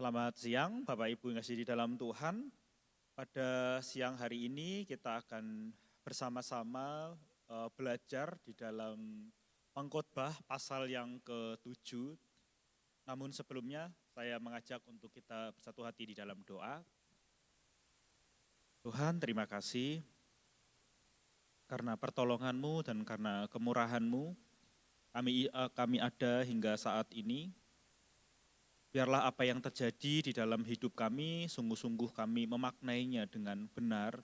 Selamat siang Bapak Ibu yang kasih di dalam Tuhan. Pada siang hari ini kita akan bersama-sama belajar di dalam Pengkhotbah pasal yang ke-7. Namun sebelumnya saya mengajak untuk kita bersatu hati di dalam doa. Tuhan, terima kasih karena pertolongan-Mu dan karena kemurahan-Mu kami ada hingga saat ini. Biarlah apa yang terjadi di dalam hidup kami, sungguh-sungguh kami memaknainya dengan benar,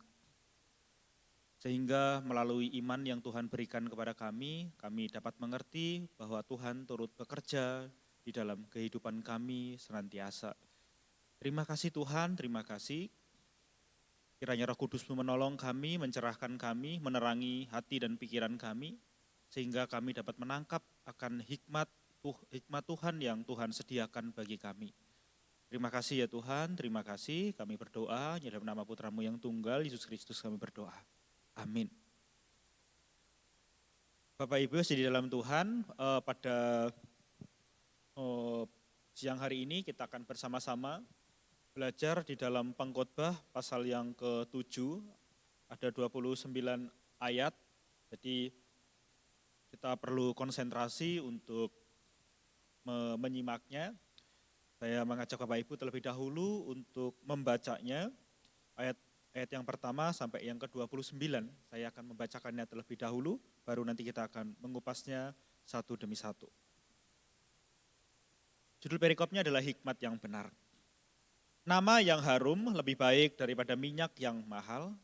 sehingga melalui iman yang Tuhan berikan kepada kami dapat mengerti bahwa Tuhan turut bekerja di dalam kehidupan kami senantiasa. Terima kasih Tuhan, terima kasih. Kiranya Roh Kudus menolong kami, mencerahkan kami, menerangi hati dan pikiran kami, sehingga kami dapat menangkap akan hikmat Tuhan yang Tuhan sediakan bagi kami. Terima kasih ya Tuhan, terima kasih. Kami berdoa dalam nama Putra-Mu yang tunggal, Yesus Kristus kami berdoa. Amin. Bapak Ibu di dalam Tuhan, pada siang hari ini kita akan bersama-sama belajar di dalam Pengkhotbah pasal yang ke-7, ada 29 ayat. Jadi kita perlu konsentrasi untuk menyimaknya. Saya mengajak Bapak Ibu terlebih dahulu untuk membacanya, ayat yang pertama sampai yang ke-29. Saya akan membacakannya terlebih dahulu, baru nanti kita akan mengupasnya satu demi satu. Judul perikopnya adalah hikmat yang benar. Nama yang harum lebih baik daripada minyak yang mahal,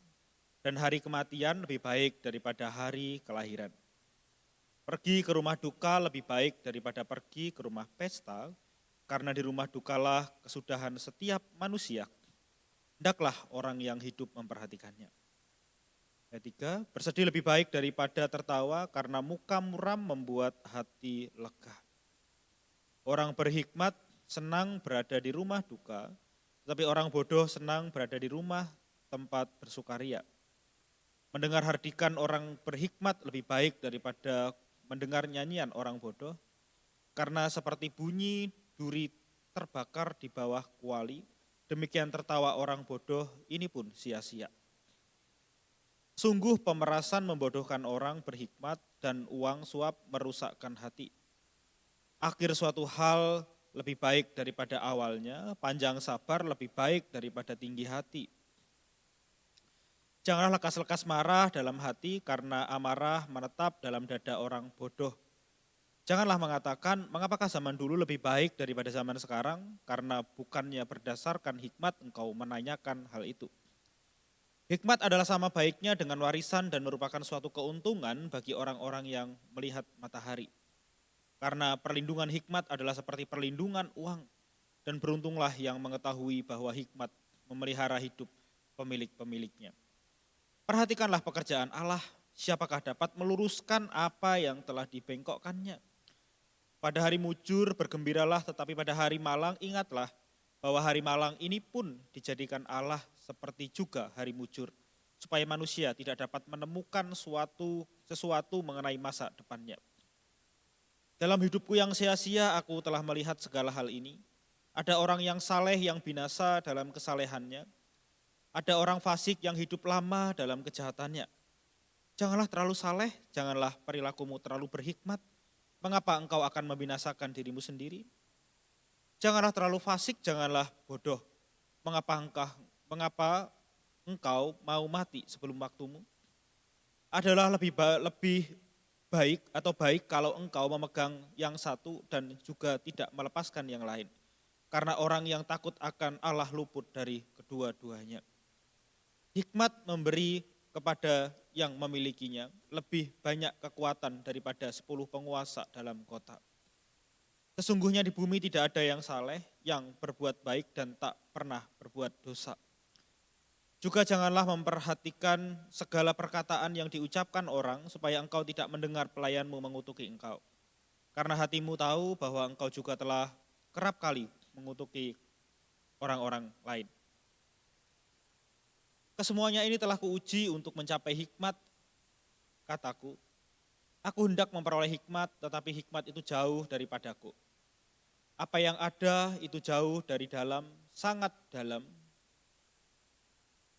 dan hari kematian lebih baik daripada hari kelahiran. Pergi ke rumah duka lebih baik daripada pergi ke rumah pesta, karena di rumah dukalah kesudahan setiap manusia. Hendaklah orang yang hidup memperhatikannya. Ayat 3, bersedih lebih baik daripada tertawa, karena muka muram membuat hati lega. Orang berhikmat senang berada di rumah duka, tetapi orang bodoh senang berada di rumah tempat bersukaria. Mendengar hardikan orang berhikmat lebih baik daripada mendengar nyanyian orang bodoh, karena seperti bunyi duri terbakar di bawah kuali, demikian tertawa orang bodoh ini pun sia-sia. Sungguh pemerasan membodohkan orang berhikmat dan uang suap merusakkan hati. Akhir suatu hal lebih baik daripada awalnya, panjang sabar lebih baik daripada tinggi hati. Janganlah lekas-lekas marah dalam hati, karena amarah menetap dalam dada orang bodoh. Janganlah mengatakan, mengapakah zaman dulu lebih baik daripada zaman sekarang, karena bukannya berdasarkan hikmat engkau menanyakan hal itu. Hikmat adalah sama baiknya dengan warisan dan merupakan suatu keuntungan bagi orang-orang yang melihat matahari. Karena perlindungan hikmat adalah seperti perlindungan uang, dan beruntunglah yang mengetahui bahwa hikmat memelihara hidup pemilik-pemiliknya. Perhatikanlah pekerjaan Allah, siapakah dapat meluruskan apa yang telah dibengkokkannya. Pada hari mujur bergembiralah, tetapi pada hari malang ingatlah bahwa hari malang ini pun dijadikan Allah seperti juga hari mujur, supaya manusia tidak dapat menemukan sesuatu mengenai masa depannya. Dalam hidupku yang sia-sia aku telah melihat segala hal ini. Ada orang yang saleh yang binasa dalam kesalehannya. Ada orang fasik yang hidup lama dalam kejahatannya. Janganlah terlalu saleh, janganlah perilakumu terlalu berhikmat. Mengapa engkau akan membinasakan dirimu sendiri? Janganlah terlalu fasik, janganlah bodoh. Mengapa engkau mau mati sebelum waktumu? Adalah lebih baik atau baik kalau engkau memegang yang satu dan juga tidak melepaskan yang lain. Karena orang yang takut akan Allah luput dari kedua-duanya. Hikmat memberi kepada yang memilikinya lebih banyak kekuatan daripada 10 penguasa dalam kota. Sesungguhnya di bumi tidak ada yang saleh, yang berbuat baik dan tak pernah berbuat dosa. Juga janganlah memperhatikan segala perkataan yang diucapkan orang, supaya engkau tidak mendengar pelayanmu mengutuki engkau. Karena hatimu tahu bahwa engkau juga telah kerap kali mengutuki orang-orang lain. Kesemuanya ini telah kuuji untuk mencapai hikmat, kataku. Aku hendak memperoleh hikmat, tetapi hikmat itu jauh daripadaku. Apa yang ada itu jauh dari dalam, sangat dalam.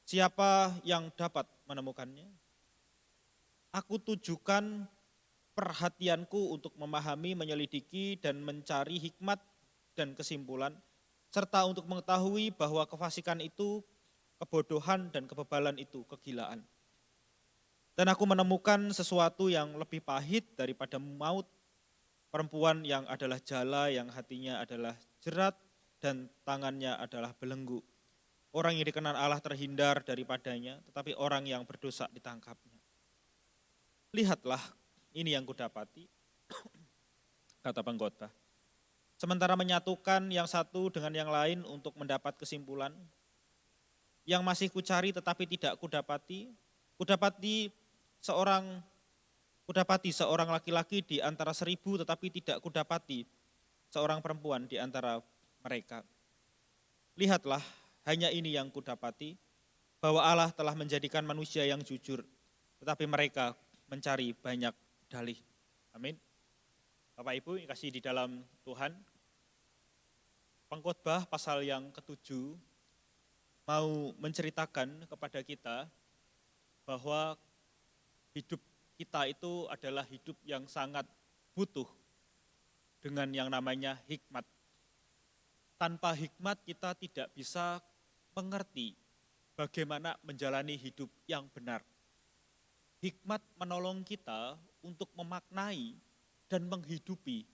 Siapa yang dapat menemukannya? Aku tujukan perhatianku untuk memahami, menyelidiki, dan mencari hikmat dan kesimpulan, serta untuk mengetahui bahwa kefasikan itu kebodohan dan kebebalan itu kegilaan. Dan aku menemukan sesuatu yang lebih pahit daripada maut, perempuan yang adalah jala, yang hatinya adalah jerat, dan tangannya adalah belenggu. Orang yang dikenal Allah terhindar daripadanya, tetapi orang yang berdosa ditangkapnya. Lihatlah, ini yang kudapati, kata pengkhotbah. Sementara menyatukan yang satu dengan yang lain untuk mendapat kesimpulan, yang masih kucari tetapi tidak kudapati seorang laki-laki di antara 1000 tetapi tidak kudapati seorang perempuan di antara mereka. Lihatlah, hanya ini yang kudapati, bahwa Allah telah menjadikan manusia yang jujur, tetapi mereka mencari banyak dalih. Amin. Bapak Ibu yang kasih di dalam Tuhan, Pengkhotbah pasal yang ke-7 mau menceritakan kepada kita bahwa hidup kita itu adalah hidup yang sangat butuh dengan yang namanya hikmat. Tanpa hikmat kita tidak bisa mengerti bagaimana menjalani hidup yang benar. Hikmat menolong kita untuk memaknai dan menghidupi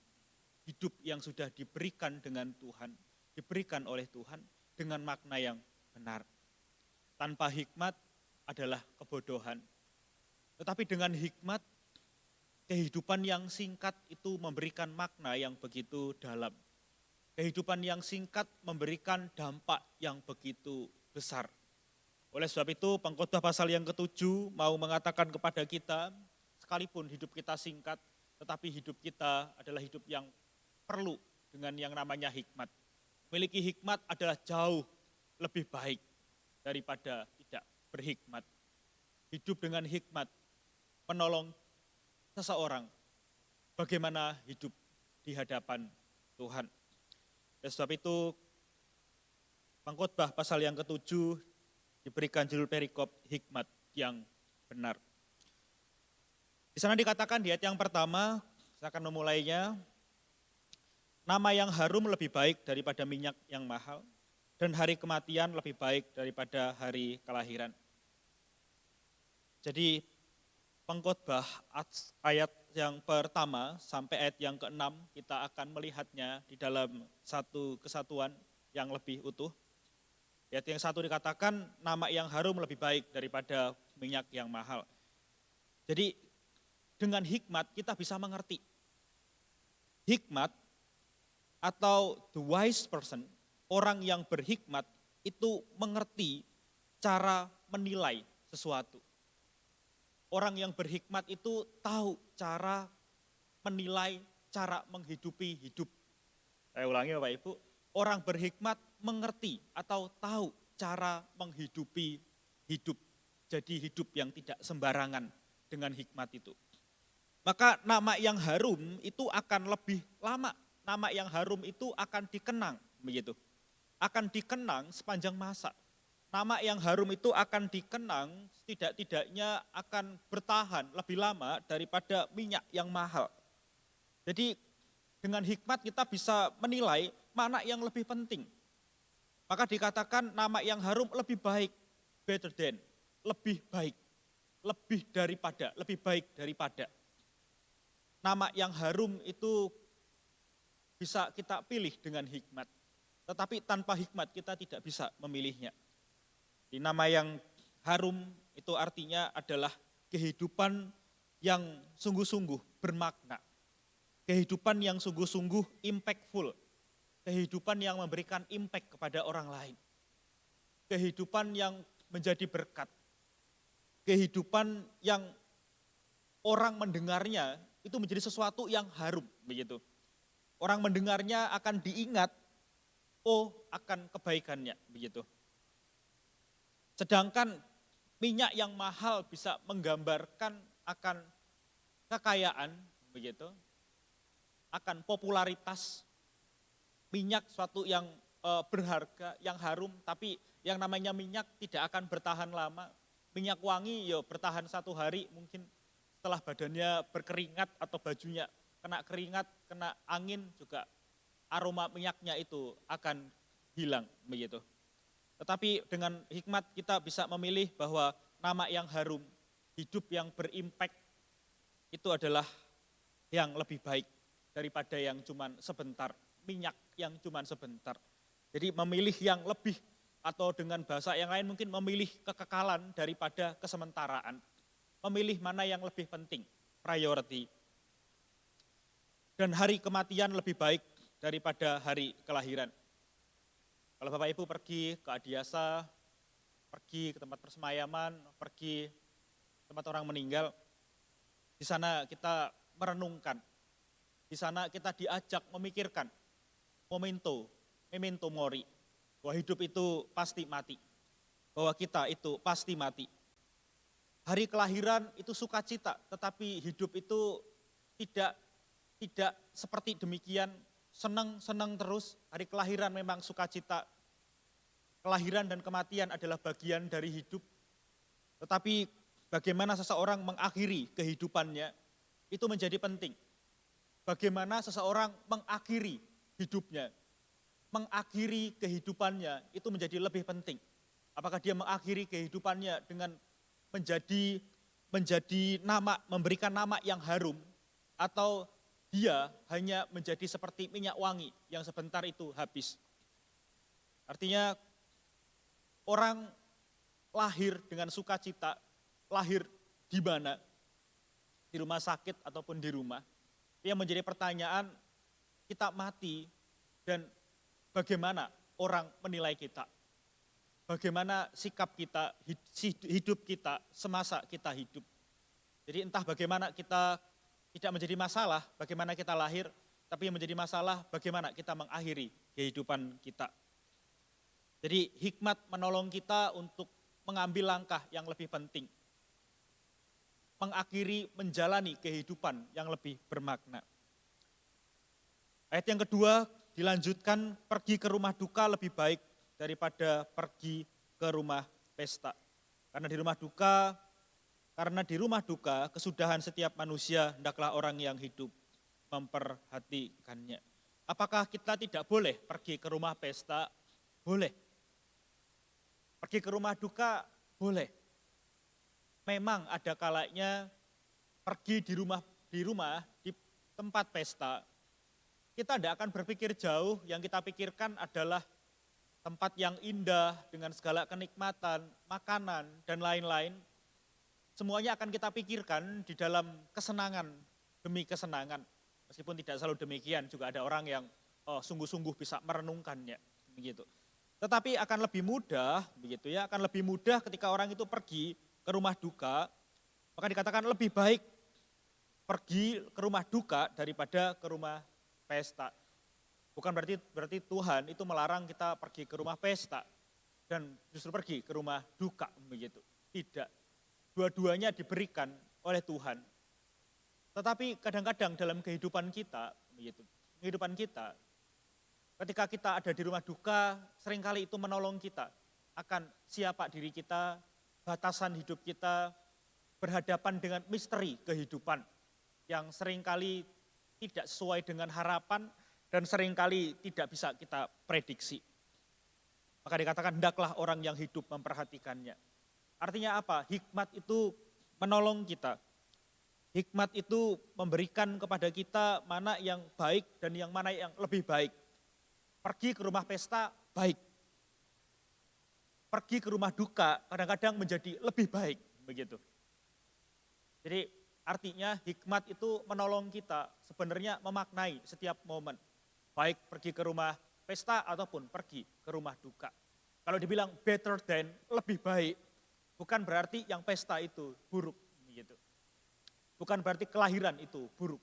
hidup yang sudah diberikan dengan Tuhan, diberikan oleh Tuhan dengan makna yang benar. Tanpa hikmat adalah kebodohan. Tetapi dengan hikmat, kehidupan yang singkat itu memberikan makna yang begitu dalam. Kehidupan yang singkat memberikan dampak yang begitu besar. Oleh sebab itu, Pengkhotbah pasal yang ke-7 mau mengatakan kepada kita, sekalipun hidup kita singkat, tetapi hidup kita adalah hidup yang perlu dengan yang namanya hikmat. Memiliki hikmat adalah jauh lebih baik daripada tidak berhikmat. Hidup dengan hikmat menolong seseorang bagaimana hidup di hadapan Tuhan. Oleh sebab itu, Pengkhotbah pasal yang ke-7 diberikan judul perikop hikmat yang benar. Di sana dikatakan di ayat yang pertama, saya akan memulainya, nama yang harum lebih baik daripada minyak yang mahal, dan hari kematian lebih baik daripada hari kelahiran. Jadi Pengkhotbah ayat yang pertama sampai ayat yang ke-6 kita akan melihatnya di dalam satu kesatuan yang lebih utuh. Ayat yang 1 dikatakan nama yang harum lebih baik daripada minyak yang mahal. Jadi dengan hikmat kita bisa mengerti. Hikmat atau the wise person, orang yang berhikmat itu mengerti cara menilai sesuatu. Orang yang berhikmat itu tahu cara menilai, cara menghidupi hidup. Saya ulangi Bapak Ibu, orang berhikmat mengerti atau tahu cara menghidupi hidup. Jadi hidup yang tidak sembarangan dengan hikmat itu. Maka nama yang harum itu akan lebih lama. Nama yang harum itu akan dikenang, begitu. Akan dikenang sepanjang masa. Nama yang harum itu akan dikenang, tidak-tidaknya akan bertahan lebih lama daripada minyak yang mahal. Jadi dengan hikmat kita bisa menilai mana yang lebih penting. Maka dikatakan nama yang harum lebih baik, better than, lebih baik, lebih baik daripada. Nama yang harum itu bisa kita pilih dengan hikmat, tetapi tanpa hikmat kita tidak bisa memilihnya. Di nama yang harum itu artinya adalah kehidupan yang sungguh-sungguh bermakna. Kehidupan yang sungguh-sungguh impactful. Kehidupan yang memberikan impact kepada orang lain. Kehidupan yang menjadi berkat. Kehidupan yang orang mendengarnya itu menjadi sesuatu yang harum, begitu. Orang mendengarnya akan diingat, oh akan kebaikannya, begitu. Sedangkan minyak yang mahal bisa menggambarkan akan kekayaan, begitu, akan popularitas, minyak suatu yang berharga, yang harum, tapi yang namanya minyak tidak akan bertahan lama. Minyak wangi ya bertahan 1 hari, mungkin setelah badannya berkeringat atau bajunya kena keringat, kena angin juga aroma minyaknya itu akan hilang begitu. Tetapi dengan hikmat kita bisa memilih bahwa nama yang harum, hidup yang berimpact itu adalah yang lebih baik daripada yang cuman sebentar, minyak yang cuman sebentar. Jadi memilih yang lebih atau dengan bahasa yang lain mungkin memilih kekekalan daripada kesementaraan. Memilih mana yang lebih penting, priority. Dan hari kematian lebih baik daripada hari kelahiran. Kalau Bapak Ibu pergi ke Adiasa, pergi ke tempat persemayaman, pergi ke tempat orang meninggal, di sana kita merenungkan, di sana kita diajak memikirkan memento mori, bahwa hidup itu pasti mati, bahwa kita itu pasti mati. Hari kelahiran itu sukacita, tetapi hidup itu tidak seperti demikian, senang terus. Hari kelahiran memang sukacita, kelahiran dan kematian adalah bagian dari hidup. Tetapi bagaimana seseorang mengakhiri kehidupannya, itu menjadi penting. Bagaimana seseorang mengakhiri hidupnya, mengakhiri kehidupannya, itu menjadi lebih penting. Apakah dia mengakhiri kehidupannya dengan menjadi nama, memberikan nama yang harum, atau dia hanya menjadi seperti minyak wangi yang sebentar itu habis. Artinya orang lahir dengan sukacita, lahir di mana? Di rumah sakit ataupun di rumah. Yang menjadi pertanyaan, kita mati dan bagaimana orang menilai kita? Bagaimana sikap kita, hidup kita, semasa kita hidup. Jadi entah bagaimana kita tidak menjadi masalah, bagaimana kita lahir, tapi yang menjadi masalah bagaimana kita mengakhiri kehidupan kita. Jadi hikmat menolong kita untuk mengambil langkah yang lebih penting. Mengakhiri, menjalani kehidupan yang lebih bermakna. Ayat yang kedua dilanjutkan, pergi ke rumah duka lebih baik daripada pergi ke rumah pesta. Karena di rumah duka kesudahan setiap manusia, hendaklah orang yang hidup memperhatikannya. Apakah kita tidak boleh pergi ke rumah pesta? Boleh. Pergi ke rumah duka? Boleh. Memang ada kalanya pergi di rumah di tempat pesta, kita tidak akan berpikir jauh, yang kita pikirkan adalah tempat yang indah dengan segala kenikmatan, makanan, dan lain-lain. Semuanya akan kita pikirkan di dalam kesenangan demi kesenangan. Meskipun tidak selalu demikian, juga ada orang yang sungguh-sungguh bisa merenungkannya. Begitu. Tetapi akan lebih mudah, begitu ya, akan lebih mudah ketika orang itu pergi ke rumah duka, maka dikatakan lebih baik pergi ke rumah duka daripada ke rumah pesta. Bukan berarti Tuhan itu melarang kita pergi ke rumah pesta dan justru pergi ke rumah duka begitu. Tidak. Dua-duanya diberikan oleh Tuhan. Tetapi kadang-kadang dalam kehidupan kita begitu. Kehidupan kita ketika kita ada di rumah duka, seringkali itu menolong kita akan siapa diri kita, batasan hidup kita, berhadapan dengan misteri kehidupan yang seringkali tidak sesuai dengan harapan dan seringkali tidak bisa kita prediksi. Maka dikatakan hendaklah orang yang hidup memperhatikannya. Artinya apa? Hikmat itu menolong kita. Hikmat itu memberikan kepada kita mana yang baik dan yang mana yang lebih baik. Pergi ke rumah pesta, baik. Pergi ke rumah duka, kadang-kadang menjadi lebih baik. Begitu. Jadi artinya hikmat itu menolong kita sebenarnya memaknai setiap momen. Baik pergi ke rumah pesta ataupun pergi ke rumah duka. Kalau dibilang better than, lebih baik, bukan berarti yang pesta itu buruk. Gitu. Bukan berarti kelahiran itu buruk.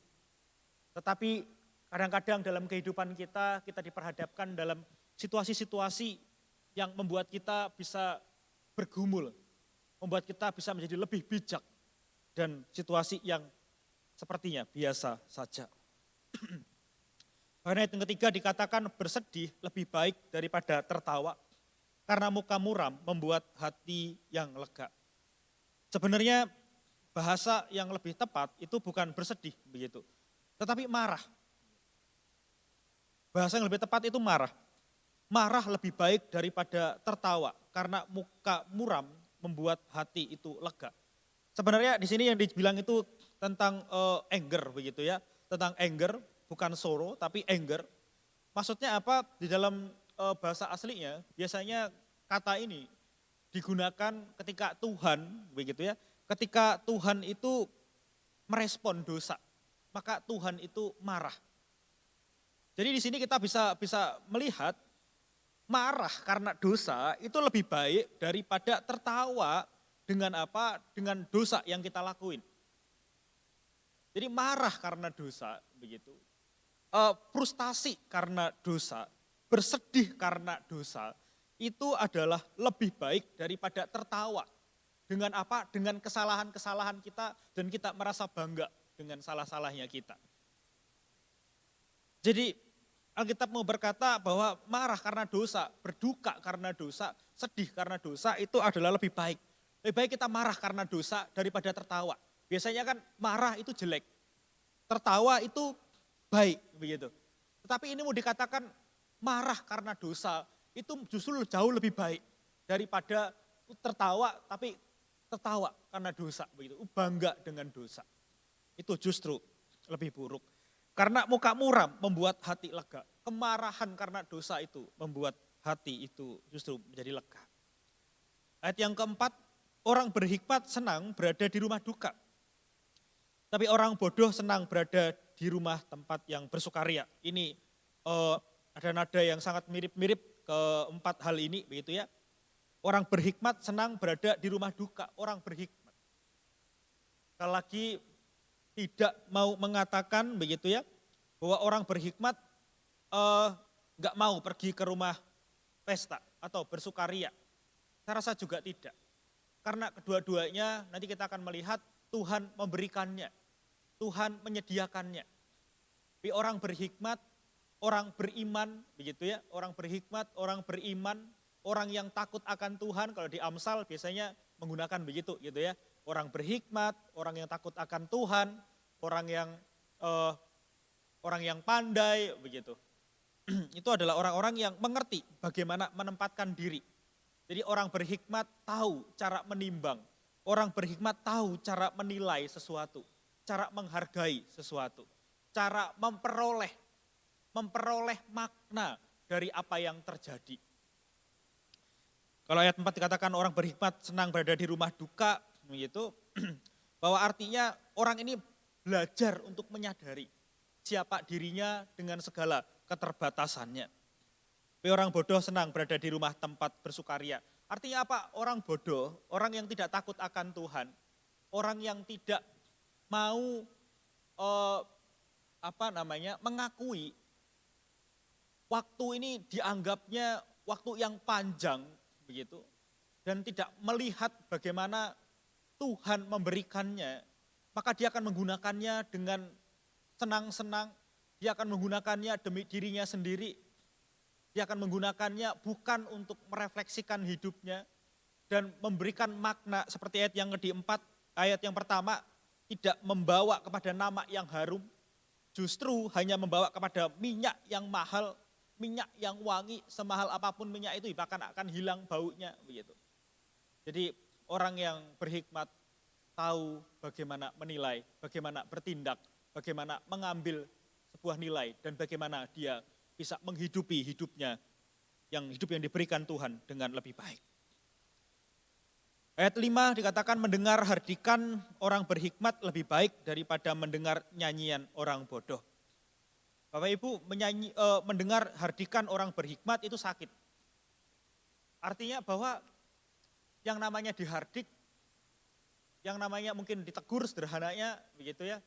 Tetapi kadang-kadang dalam kehidupan kita diperhadapkan dalam situasi-situasi yang membuat kita bisa bergumul. Membuat kita bisa menjadi lebih bijak. Dan situasi yang sepertinya biasa saja. Bahkan ayat yang ketiga dikatakan bersedih lebih baik daripada tertawa. Karena muka muram membuat hati yang lega. Sebenarnya bahasa yang lebih tepat itu bukan bersedih begitu, tetapi marah. Bahasa yang lebih tepat itu marah. Marah lebih baik daripada tertawa karena muka muram membuat hati itu lega. Sebenarnya di sini yang dibilang itu tentang anger begitu ya, tentang anger bukan sorrow tapi anger. Maksudnya apa? Di dalam bahasa aslinya biasanya kata ini digunakan ketika Tuhan begitu ya. Ketika Tuhan itu merespon dosa, maka Tuhan itu marah. Jadi di sini kita bisa melihat marah karena dosa itu lebih baik daripada tertawa dengan apa? Dengan dosa yang kita lakuin. Jadi marah karena dosa begitu. Frustasi karena dosa, bersedih karena dosa, itu adalah lebih baik daripada tertawa. Dengan apa? Dengan kesalahan-kesalahan kita dan kita merasa bangga dengan salah-salahnya kita. Jadi Alkitab mau berkata bahwa marah karena dosa, berduka karena dosa, sedih karena dosa itu adalah lebih baik. Lebih baik kita marah karena dosa daripada tertawa. Biasanya kan marah itu jelek, tertawa itu baik begitu. Tetapi ini mau dikatakan marah karena dosa itu justru jauh lebih baik daripada tertawa tapi tertawa karena dosa begitu, bangga dengan dosa. Itu justru lebih buruk. Karena muka muram membuat hati lega. Kemarahan karena dosa itu membuat hati itu justru menjadi lega. Ayat yang keempat, orang berhikmat senang berada di rumah duka. Tapi orang bodoh senang berada di rumah tempat yang bersukaria. Ini ada nada yang sangat mirip-mirip keempat hal ini begitu ya. Orang berhikmat senang berada di rumah duka, orang berhikmat. Sekali lagi tidak mau mengatakan begitu ya, bahwa orang berhikmat nggak mau pergi ke rumah pesta atau bersukaria. Saya rasa juga tidak. Karena kedua-duanya nanti kita akan melihat Tuhan memberikannya, Tuhan menyediakannya. Tapi orang berhikmat, orang beriman, begitu ya, orang berhikmat, orang beriman, orang yang takut akan Tuhan, kalau di Amsal biasanya menggunakan begitu, gitu ya. Orang berhikmat, orang yang takut akan Tuhan, orang yang pandai, begitu. Itu adalah orang-orang yang mengerti bagaimana menempatkan diri. Jadi orang berhikmat tahu cara menimbang, orang berhikmat tahu cara menilai sesuatu, cara menghargai sesuatu, cara memperoleh makna dari apa yang terjadi. Kalau ayat 4 dikatakan orang berhikmat senang berada di rumah duka, begitu, bahwa artinya orang ini belajar untuk menyadari siapa dirinya dengan segala keterbatasannya. Tapi orang bodoh senang berada di rumah tempat bersukaria. Artinya apa? Orang bodoh, orang yang tidak takut akan Tuhan, orang yang tidak mau mengakui waktu ini dianggapnya waktu yang panjang begitu, dan tidak melihat bagaimana Tuhan memberikannya, maka dia akan menggunakannya dengan senang-senang, dia akan menggunakannya demi dirinya sendiri. Dia akan menggunakannya bukan untuk merefleksikan hidupnya dan memberikan makna seperti ayat yang keempat, ayat yang pertama tidak membawa kepada nama yang harum, justru hanya membawa kepada minyak yang mahal, minyak yang wangi, semahal apapun minyak itu bahkan akan hilang baunya begitu. Jadi orang yang berhikmat tahu bagaimana menilai, bagaimana bertindak, bagaimana mengambil sebuah nilai dan bagaimana dia bisa menghidupi hidup yang diberikan Tuhan dengan lebih baik. Ayat 5 dikatakan mendengar hardikan orang berhikmat lebih baik daripada mendengar nyanyian orang bodoh. Bapak Ibu, mendengar hardikan orang berhikmat itu sakit. Artinya bahwa yang namanya dihardik, yang namanya mungkin ditegur sederhananya begitu ya,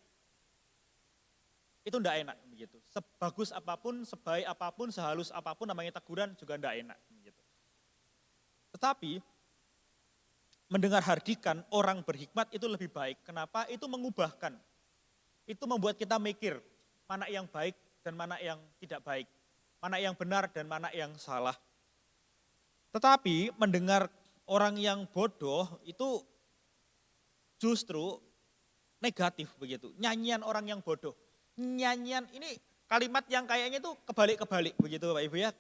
itu enggak enak begitu. Sebagus apapun, sebaik apapun, sehalus apapun namanya teguran juga enggak enak begitu. Tetapi mendengar hardikan orang berhikmat itu lebih baik. Kenapa? Itu mengubahkan. Itu membuat kita mikir mana yang baik, dan mana yang tidak baik, mana yang benar dan mana yang salah. Tetapi mendengar orang yang bodoh itu justru negatif begitu. Nyanyian orang yang bodoh. Nyanyian ini kalimat yang kayaknya itu kebalik-kebalik begitu Bapak Ibu ya.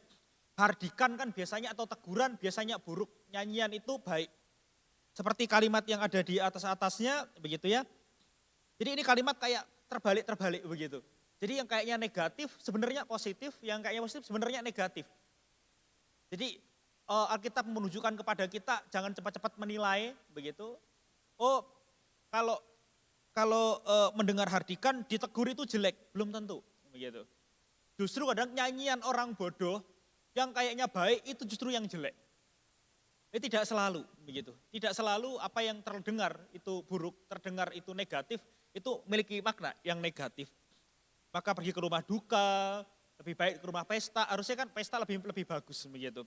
Hardikan kan biasanya atau teguran biasanya buruk. Nyanyian itu baik. Seperti kalimat yang ada di atas-atasnya begitu ya. Jadi ini kalimat kayak terbalik-terbalik begitu. Jadi yang kayaknya negatif sebenarnya positif, yang kayaknya positif sebenarnya negatif. Jadi Alkitab menunjukkan kepada kita jangan cepat-cepat menilai begitu. Oh, kalau mendengar hardikan ditegur itu jelek, belum tentu begitu. Justru kadang nyanyian orang bodoh yang kayaknya baik itu justru yang jelek. Tidak selalu begitu. Tidak selalu apa yang terdengar itu buruk, terdengar itu negatif, itu memiliki makna yang negatif. Maka pergi ke rumah duka, lebih baik ke rumah pesta, harusnya kan pesta lebih bagus begitu.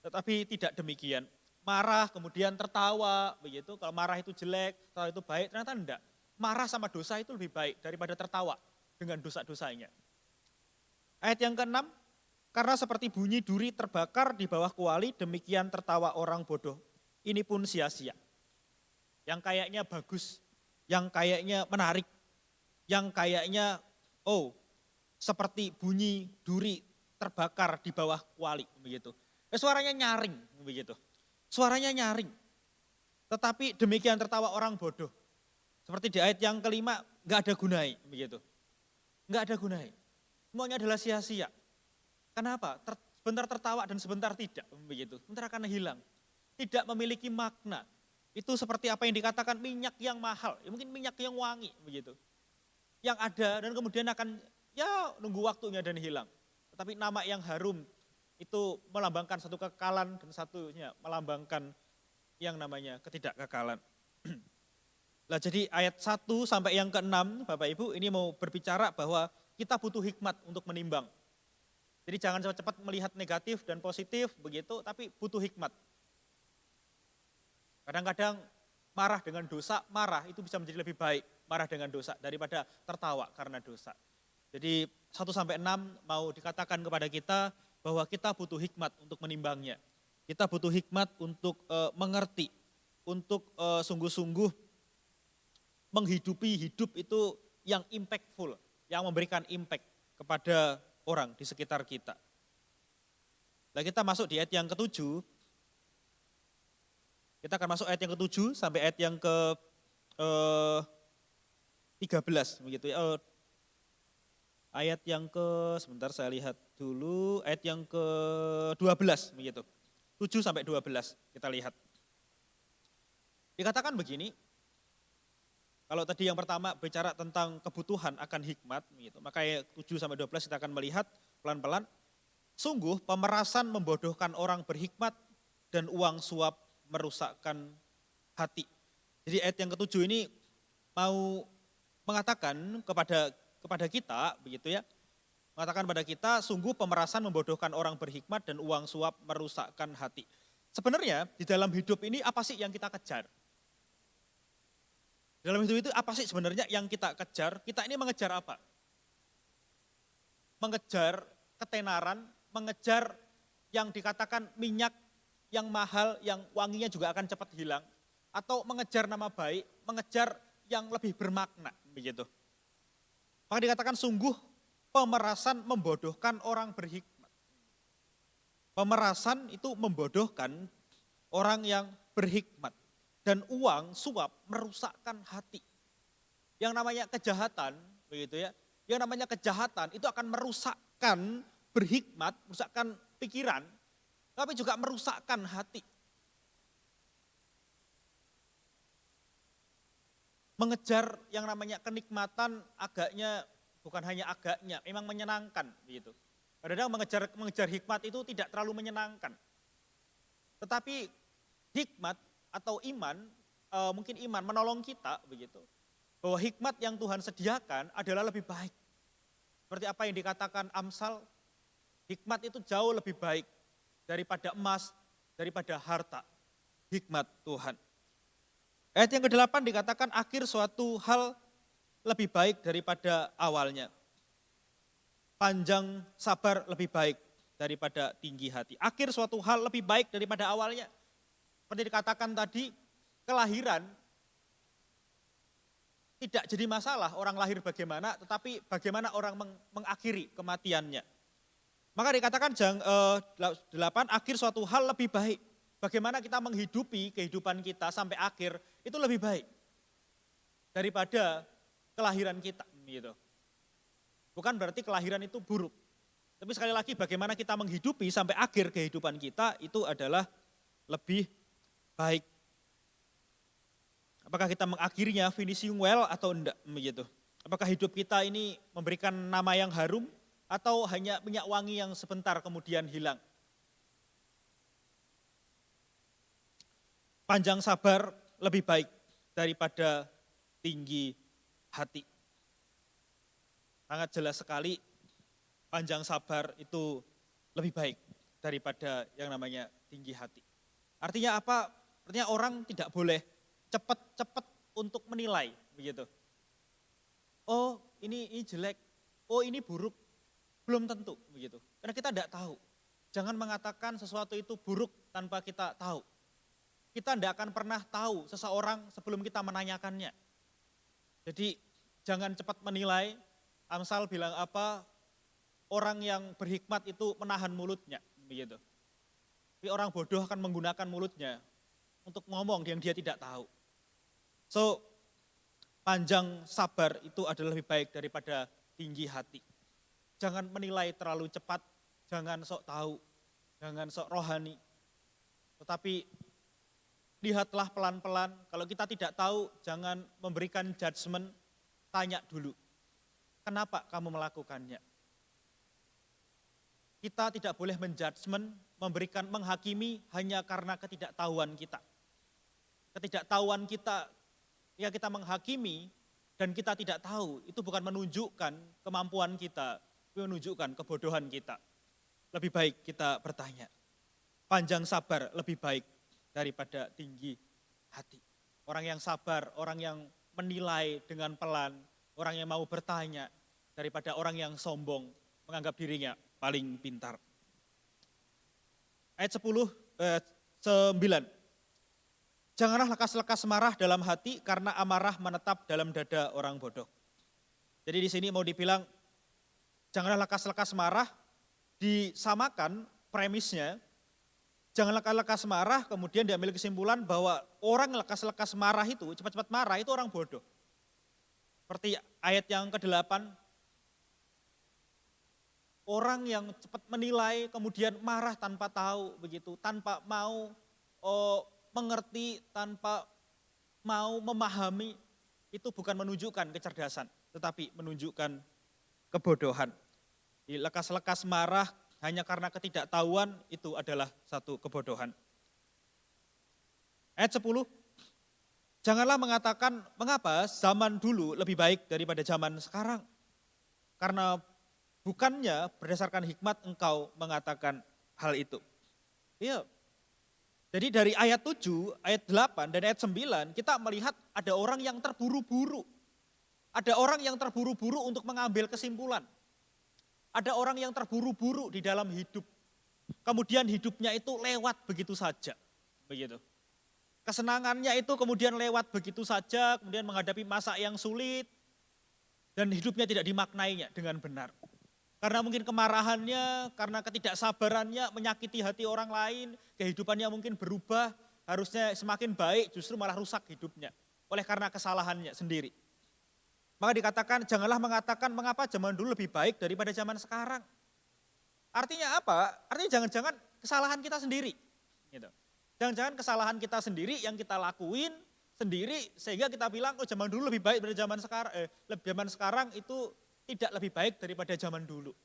Tetapi tidak demikian. Marah kemudian tertawa begitu, kalau marah itu jelek, tertawa itu baik, ternyata enggak. Marah sama dosa itu lebih baik daripada tertawa dengan dosa-dosanya. Ayat yang ke-6, karena seperti bunyi duri terbakar di bawah kuali, demikian tertawa orang bodoh. Ini pun sia-sia. Yang kayaknya bagus, yang kayaknya menarik, yang kayaknya seperti bunyi duri terbakar di bawah kuali begitu. Suaranya nyaring begitu. Suaranya nyaring. Tetapi demikian tertawa orang bodoh. Seperti di ayat yang kelima, enggak ada gunanya begitu. Enggak ada gunanya. Semuanya adalah sia-sia. Kenapa? Sebentar tertawa dan sebentar tidak begitu. Sebentar akan hilang. Tidak memiliki makna. Itu seperti apa yang dikatakan minyak yang mahal, mungkin minyak yang wangi begitu. Yang ada dan kemudian akan nunggu waktunya dan hilang. Tetapi nama yang harum itu melambangkan satu kekekalan dan satunya melambangkan yang namanya ketidakkekalan. Nah, jadi ayat 1 sampai yang ke-6 Bapak Ibu ini mau berbicara bahwa kita butuh hikmat untuk menimbang. Jadi jangan cepat-cepat melihat negatif dan positif begitu, tapi butuh hikmat. Kadang-kadang marah dengan dosa, marah itu bisa menjadi lebih baik, marah dengan dosa daripada tertawa karena dosa. Jadi 1 sampai 6 mau dikatakan kepada kita bahwa kita butuh hikmat untuk menimbangnya. Kita butuh hikmat untuk mengerti, untuk sungguh-sungguh menghidupi hidup itu yang impactful, yang memberikan impact kepada orang di sekitar kita. Nah, kita masuk di ayat yang ke-7. Kita akan masuk ayat yang ke-7 sampai ayat yang ke-13 begitu ya. Ayat yang sebentar saya lihat dulu, ayat yang ke-12 begitu. 7 sampai 12 kita lihat. Dikatakan begini, kalau tadi yang pertama bicara tentang kebutuhan akan hikmat, begitu, maka ayat 7 sampai 12 kita akan melihat pelan-pelan. Sungguh pemerasan membodohkan orang berhikmat dan uang suap merusakkan hati. Jadi ayat yang ke-7 ini mau mengatakan kepada kita, begitu ya, mengatakan pada kita, sungguh pemerasan membodohkan orang berhikmat dan uang suap merusakkan hati. Sebenarnya di dalam hidup ini apa sih yang kita kejar? Dalam hidup itu apa sih sebenarnya yang kita kejar? Kita ini mengejar apa? Mengejar ketenaran, mengejar yang dikatakan minyak yang mahal, yang wanginya juga akan cepat hilang. Atau mengejar nama baik, mengejar yang lebih bermakna, begitu. Maka dikatakan sungguh pemerasan membodohkan orang berhikmat. Pemerasan itu membodohkan orang yang berhikmat. Dan uang suap merusakkan hati. Yang namanya kejahatan, begitu ya. Yang namanya kejahatan itu akan merusakkan berhikmat, merusakkan pikiran, tapi juga merusakkan hati. Mengejar yang namanya kenikmatan agaknya, bukan hanya agaknya, memang menyenangkan begitu. Kadang-kadang mengejar hikmat itu tidak terlalu menyenangkan. Tetapi hikmat atau iman, mungkin iman menolong kita begitu. Bahwa hikmat yang Tuhan sediakan adalah lebih baik. Seperti apa yang dikatakan Amsal, hikmat itu jauh lebih baik daripada emas, daripada harta. Hikmat Tuhan. Ayat yang ke-8 dikatakan akhir suatu hal lebih baik daripada awalnya. Panjang sabar lebih baik daripada tinggi hati. Akhir suatu hal lebih baik daripada awalnya. Seperti dikatakan tadi, kelahiran tidak jadi masalah orang lahir bagaimana, tetapi bagaimana orang mengakhiri kematiannya. Maka dikatakan 8, akhir suatu hal lebih baik. Bagaimana kita menghidupi kehidupan kita sampai akhir itu lebih baik daripada kelahiran kita. Gitu. Bukan berarti kelahiran itu buruk. Tapi sekali lagi bagaimana kita menghidupi sampai akhir kehidupan kita itu adalah lebih baik. Apakah kita mengakhirinya finishing well atau enggak begitu. Apakah hidup kita ini memberikan nama yang harum atau hanya minyak wangi yang sebentar kemudian hilang. Panjang sabar lebih baik daripada tinggi hati. Sangat jelas sekali panjang sabar itu lebih baik daripada yang namanya tinggi hati. Artinya apa? Artinya orang tidak boleh cepat-cepat untuk menilai begitu. Oh ini jelek, oh ini buruk, belum tentu begitu. Karena kita tidak tahu. Jangan mengatakan sesuatu itu buruk tanpa kita tahu. Kita tidak akan pernah tahu seseorang sebelum kita menanyakannya. Jadi jangan cepat menilai. Amsal bilang apa? Orang yang berhikmat itu menahan mulutnya, begitu. Tapi orang bodoh akan menggunakan mulutnya untuk ngomong yang dia tidak tahu. So, panjang sabar itu adalah lebih baik daripada tinggi hati. Jangan menilai terlalu cepat, jangan sok tahu, jangan sok rohani. Tetapi lihatlah pelan-pelan, kalau kita tidak tahu jangan memberikan judgement, tanya dulu. Kenapa kamu melakukannya? Kita tidak boleh menjudgement, menghakimi hanya karena ketidaktahuan kita. Ketidaktahuan kita, ya kita menghakimi dan kita tidak tahu, itu bukan menunjukkan kemampuan kita, tapi menunjukkan kebodohan kita. Lebih baik kita bertanya. Panjang sabar lebih baik daripada tinggi hati. Orang yang sabar, orang yang menilai dengan pelan, orang yang mau bertanya daripada orang yang sombong menganggap dirinya paling pintar. Ayat 9. Janganlah lekas-lekas marah dalam hati karena amarah menetap dalam dada orang bodoh. Jadi di sini mau dibilang janganlah lekas-lekas marah, disamakan premisnya. Jangan lekas-lekas marah kemudian diambil kesimpulan bahwa orang lekas-lekas marah itu, cepat-cepat marah itu orang bodoh. Seperti ayat yang ke-8, orang yang cepat menilai kemudian marah tanpa tahu begitu, tanpa mau mengerti, tanpa mau memahami, itu bukan menunjukkan kecerdasan, tetapi menunjukkan kebodohan. Lekas-lekas marah hanya karena ketidaktahuan itu adalah satu kebodohan. Ayat 10. Janganlah mengatakan mengapa zaman dulu lebih baik daripada zaman sekarang. Karena bukannya berdasarkan hikmat engkau mengatakan hal itu. Iya. Jadi dari ayat 7, ayat 8 dan ayat 9 kita melihat ada orang yang terburu-buru. Ada orang yang terburu-buru untuk mengambil kesimpulan. Ada orang yang terburu-buru di dalam hidup. Kemudian hidupnya itu lewat begitu saja. Begitu. Kesenangannya itu kemudian lewat begitu saja, kemudian menghadapi masa yang sulit, dan hidupnya tidak dimaknainya dengan benar. Karena mungkin kemarahannya, karena ketidaksabarannya menyakiti hati orang lain, kehidupannya mungkin berubah, harusnya semakin baik, justru malah rusak hidupnya. Oleh karena kesalahannya sendiri. Maka dikatakan, janganlah mengatakan mengapa zaman dulu lebih baik daripada zaman sekarang. Artinya apa? Artinya jangan-jangan kesalahan kita sendiri. Gitu. Jangan-jangan kesalahan kita sendiri yang kita lakuin sendiri sehingga kita bilang oh zaman dulu lebih baik daripada zaman sekarang. Zaman sekarang itu tidak lebih baik daripada zaman dulu.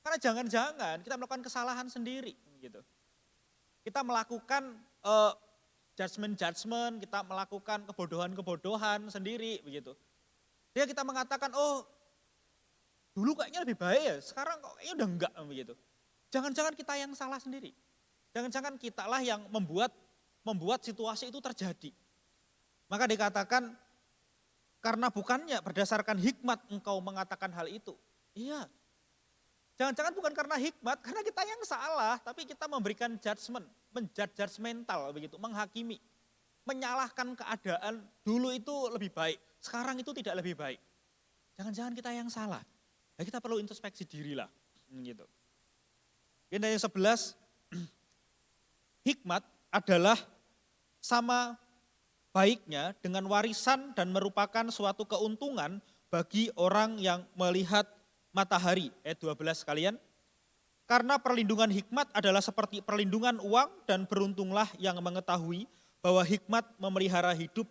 Karena jangan-jangan kita melakukan kesalahan sendiri. Gitu. Kita melakukan judgement, kita melakukan kebodohan-kebodohan sendiri. Begitu. Dia kita mengatakan oh dulu kayaknya lebih baik ya, sekarang kok kayaknya udah enggak. Begitu. Jangan-jangan kita yang salah sendiri. Jangan-jangan kitalah yang membuat situasi itu terjadi. Maka dikatakan, karena bukannya berdasarkan hikmat engkau mengatakan hal itu. Iya, Jangan-jangan bukan karena hikmat, karena kita yang salah, tapi kita memberikan judgment, judgmental begitu, menghakimi, menyalahkan keadaan dulu itu lebih baik, sekarang itu tidak lebih baik. Jangan-jangan kita yang salah. Ya kita perlu introspeksi diri lah. Gitu. Yang 11, hikmat adalah sama baiknya dengan warisan dan merupakan suatu keuntungan bagi orang yang melihat matahari. Ayat 12 sekalian. Karena perlindungan hikmat adalah seperti perlindungan uang dan beruntunglah yang mengetahui bahwa hikmat memelihara hidup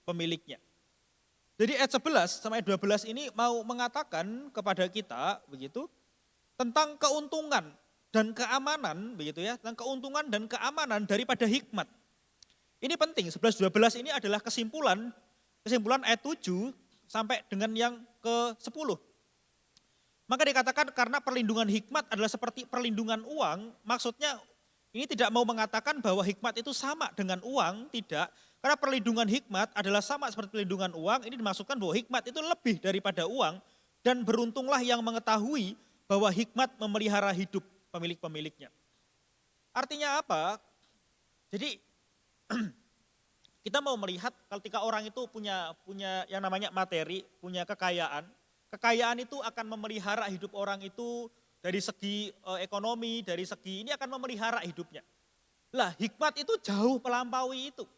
pemiliknya. Jadi ayat 11 sampai ayat 12 ini mau mengatakan kepada kita begitu tentang keuntungan dan keamanan begitu ya, tentang keuntungan dan keamanan daripada hikmat. Ini penting, 11-12 ini adalah kesimpulan ayat 7 sampai dengan yang ke-10. Maka dikatakan karena perlindungan hikmat adalah seperti perlindungan uang, maksudnya ini tidak mau mengatakan bahwa hikmat itu sama dengan uang, tidak. Karena perlindungan hikmat adalah sama seperti perlindungan uang, ini dimaksudkan bahwa hikmat itu lebih daripada uang, dan beruntunglah yang mengetahui bahwa hikmat memelihara hidup pemilik-pemiliknya. Artinya apa? Jadi kita mau melihat ketika orang itu punya yang namanya materi, punya kekayaan. Kekayaan itu akan memelihara hidup orang itu dari segi ekonomi, dari segi ini akan memelihara hidupnya. Lah hikmat itu jauh melampaui itu.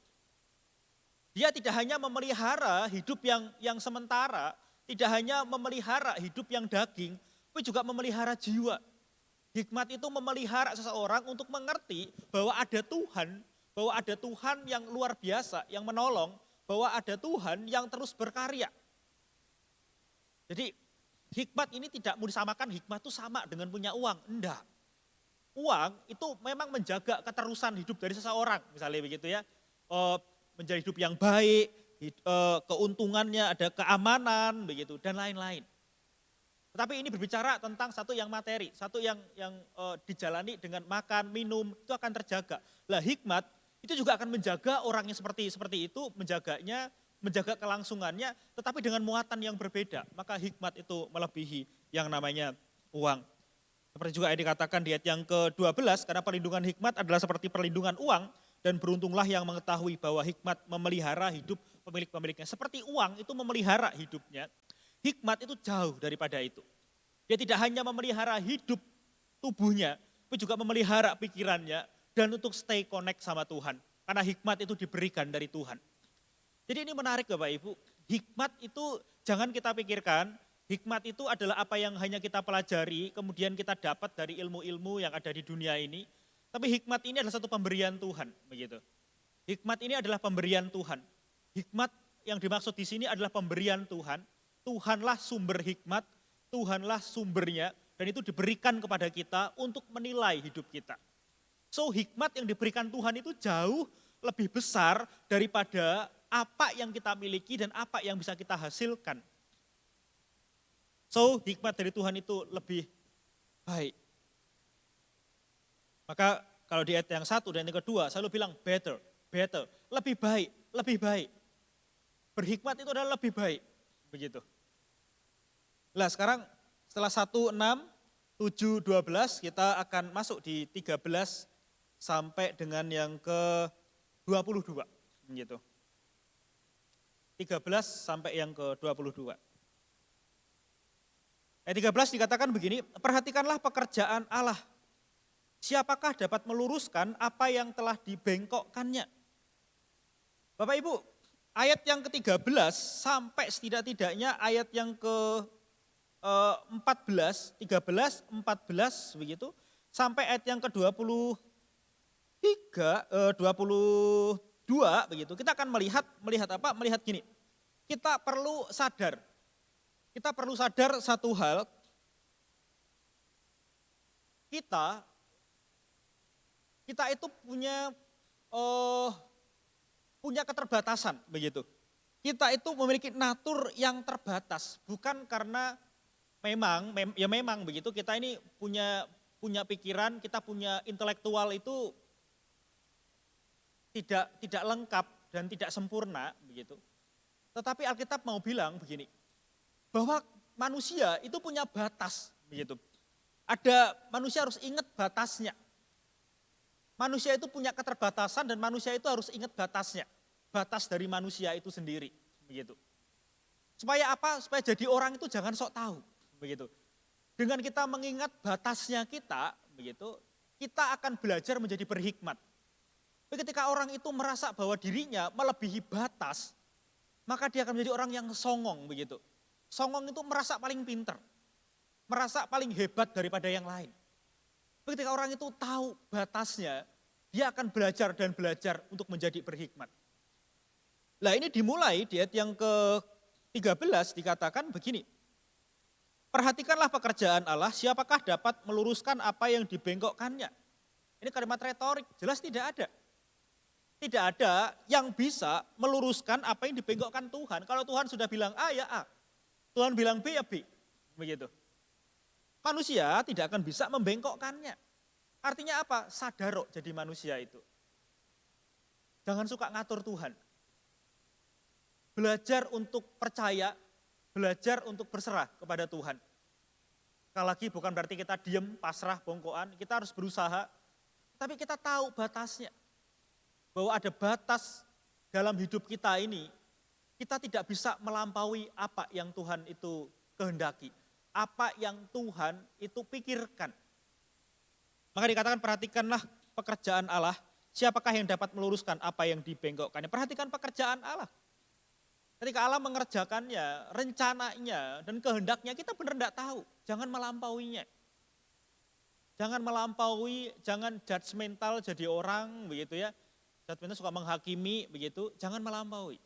Dia tidak hanya memelihara hidup yang sementara, tidak hanya memelihara hidup yang daging, tapi juga memelihara jiwa. Hikmat itu memelihara seseorang untuk mengerti bahwa ada Tuhan yang luar biasa, yang menolong, bahwa ada Tuhan yang terus berkarya. Jadi hikmat ini tidak mau disamakan hikmat itu sama dengan punya uang, enggak. Uang itu memang menjaga keterusan hidup dari seseorang, misalnya begitu ya. Menjadi hidup yang baik, keuntungannya ada keamanan begitu dan lain-lain. Tetapi ini berbicara tentang satu yang materi, satu yang dijalani dengan makan, minum, itu akan terjaga. Lah hikmat itu juga akan menjaga orangnya seperti itu, menjaga kelangsungannya, tetapi dengan muatan yang berbeda. Maka hikmat itu melebihi yang namanya uang. Seperti juga yang dikatakan di ayat yang ke-12, karena perlindungan hikmat adalah seperti perlindungan uang, dan beruntunglah yang mengetahui bahwa hikmat memelihara hidup pemilik-pemiliknya. Seperti uang itu memelihara hidupnya, hikmat itu jauh daripada itu. Dia tidak hanya memelihara hidup tubuhnya, tapi juga memelihara pikirannya, dan untuk stay connect sama Tuhan. Karena hikmat itu diberikan dari Tuhan. Jadi ini menarik Bapak Ibu, hikmat itu jangan kita pikirkan, hikmat itu adalah apa yang hanya kita pelajari, kemudian kita dapat dari ilmu-ilmu yang ada di dunia ini. Tapi hikmat ini adalah satu pemberian Tuhan, begitu. Hikmat ini adalah pemberian Tuhan. Hikmat yang dimaksud di sini adalah pemberian Tuhan. Tuhanlah sumber hikmat, Tuhanlah sumbernya, dan itu diberikan kepada kita untuk menilai hidup kita. So hikmat yang diberikan Tuhan itu jauh lebih besar daripada apa yang kita miliki dan apa yang bisa kita hasilkan. So hikmat dari Tuhan itu lebih baik. Maka kalau di ayat yang 1 dan yang kedua selalu bilang better, lebih baik. Berhikmat itu adalah lebih baik, begitu. Nah sekarang setelah 1, 6, 7, 12 kita akan masuk di 13 sampai dengan yang ke-22, gitu. 13 sampai yang ke-22. Ayat 13 dikatakan begini, perhatikanlah pekerjaan Allah. Siapakah dapat meluruskan apa yang telah dibengkokkannya? Bapak Ibu, ayat yang ke-13 sampai setidak-tidaknya ayat yang ke-14, 13, 14 begitu, sampai ayat yang ke-22 begitu. Kita akan melihat apa? Melihat gini. Kita perlu sadar satu hal. Kita itu punya keterbatasan begitu. Kita itu memiliki natur yang terbatas, bukan karena memang begitu. Kita ini punya pikiran, kita punya intelektual itu tidak lengkap dan tidak sempurna begitu. Tetapi Alkitab mau bilang begini, bahwa manusia itu punya batas begitu. Manusia harus ingat batasnya. Manusia itu punya keterbatasan dan manusia itu harus ingat batasnya. Batas dari manusia itu sendiri, begitu. Supaya apa? Supaya jadi orang itu jangan sok tahu, begitu. Dengan kita mengingat batasnya kita, begitu, kita akan belajar menjadi berhikmat. Ketika orang itu merasa bahwa dirinya melebihi batas, maka dia akan menjadi orang yang songong, begitu. Songong itu merasa paling pinter, merasa paling hebat daripada yang lain. Ketika orang itu tahu batasnya, dia akan belajar dan belajar untuk menjadi berhikmat. Nah, ini dimulai di ayat yang ke-13 dikatakan begini. Perhatikanlah pekerjaan Allah, siapakah dapat meluruskan apa yang dibengkokkannya. Ini kalimat retorik, jelas tidak ada. Tidak ada yang bisa meluruskan apa yang dibengkokkan Tuhan. Kalau Tuhan sudah bilang A ya A, Tuhan bilang B ya B, begitu. Manusia tidak akan bisa membengkokkannya. Artinya apa? Sadarok jadi manusia itu. Jangan suka ngatur Tuhan. Belajar untuk percaya, belajar untuk berserah kepada Tuhan. Sekali lagi bukan berarti kita diem, pasrah, bongkoan. Kita harus berusaha, tapi kita tahu batasnya. Bahwa ada batas dalam hidup kita ini, kita tidak bisa melampaui apa yang Tuhan itu kehendaki. Apa yang Tuhan itu pikirkan. Maka dikatakan perhatikanlah pekerjaan Allah, siapakah yang dapat meluruskan apa yang dibengkokkannya. Perhatikan pekerjaan Allah. Ketika Allah mengerjakannya, rencananya dan kehendaknya kita benar tidak tahu. Jangan melampauinya. Jangan melampaui, jangan judgmental jadi orang begitu ya. Judgmental suka menghakimi begitu, jangan melampaui.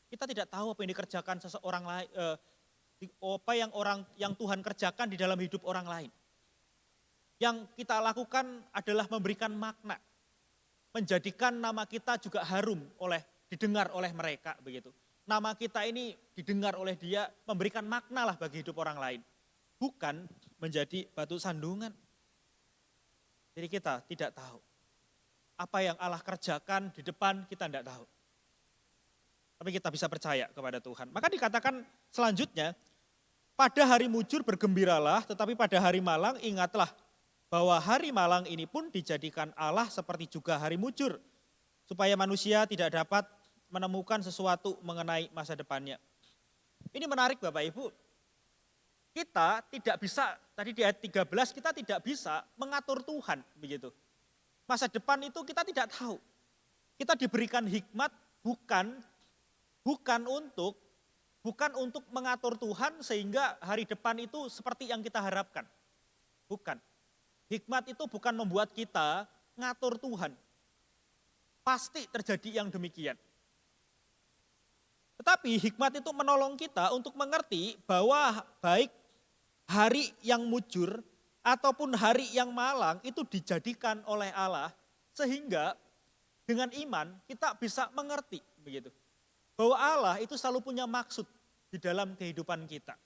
Kita tidak tahu apa yang dikerjakan seseorang lain, apa yang Tuhan kerjakan di dalam hidup orang lain. Yang kita lakukan adalah memberikan makna, menjadikan nama kita juga harum didengar oleh mereka begitu. Nama kita ini didengar oleh dia, memberikan makna lah bagi hidup orang lain. Bukan menjadi batu sandungan. Jadi kita tidak tahu. Apa yang Allah kerjakan di depan kita tidak tahu. Tapi kita bisa percaya kepada Tuhan. Maka dikatakan selanjutnya, pada hari mujur bergembiralah, tetapi pada hari malang ingatlah bahwa hari malang ini pun dijadikan Allah seperti juga hari mujur. Supaya manusia tidak dapat menemukan sesuatu mengenai masa depannya. Ini menarik Bapak Ibu. Kita tidak bisa, tadi di ayat 13 kita tidak bisa mengatur Tuhan begitu. Masa depan itu kita tidak tahu. Kita diberikan hikmat bukan untuk mengatur Tuhan sehingga hari depan itu seperti yang kita harapkan. Bukan. Hikmat itu bukan membuat kita ngatur Tuhan. Pasti terjadi yang demikian. Tetapi hikmat itu menolong kita untuk mengerti bahwa baik hari yang mujur ataupun hari yang malang itu dijadikan oleh Allah sehingga dengan iman kita bisa mengerti begitu. Bahwa Allah itu selalu punya maksud di dalam kehidupan kita.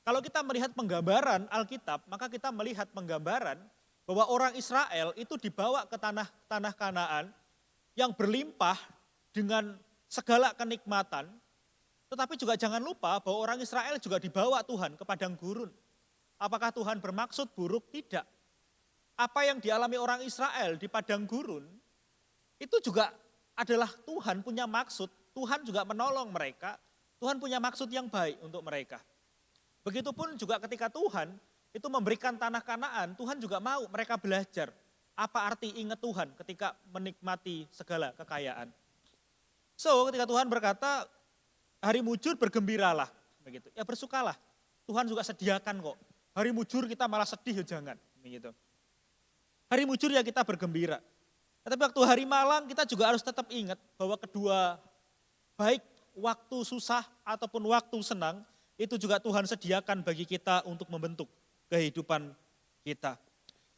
Kalau kita melihat penggambaran Alkitab, maka kita melihat penggambaran bahwa orang Israel itu dibawa ke tanah Kanaan yang berlimpah dengan segala kenikmatan. Tetapi juga jangan lupa bahwa orang Israel juga dibawa Tuhan ke padang gurun. Apakah Tuhan bermaksud buruk? Tidak. Apa yang dialami orang Israel di padang gurun, itu juga adalah Tuhan punya maksud. Tuhan juga menolong mereka. Tuhan punya maksud yang baik untuk mereka. Begitupun juga ketika Tuhan itu memberikan tanah Kanaan, Tuhan juga mau mereka belajar. Apa arti ingat Tuhan ketika menikmati segala kekayaan. So ketika Tuhan berkata, hari mujur bergembiralah. Begitu. Ya bersukalah. Tuhan juga sediakan kok. Hari mujur kita malah sedih ya jangan. Begitu. Hari mujur ya kita bergembira. Tapi waktu hari malang kita juga harus tetap ingat bahwa kedua baik waktu susah ataupun waktu senang itu juga Tuhan sediakan bagi kita untuk membentuk kehidupan kita.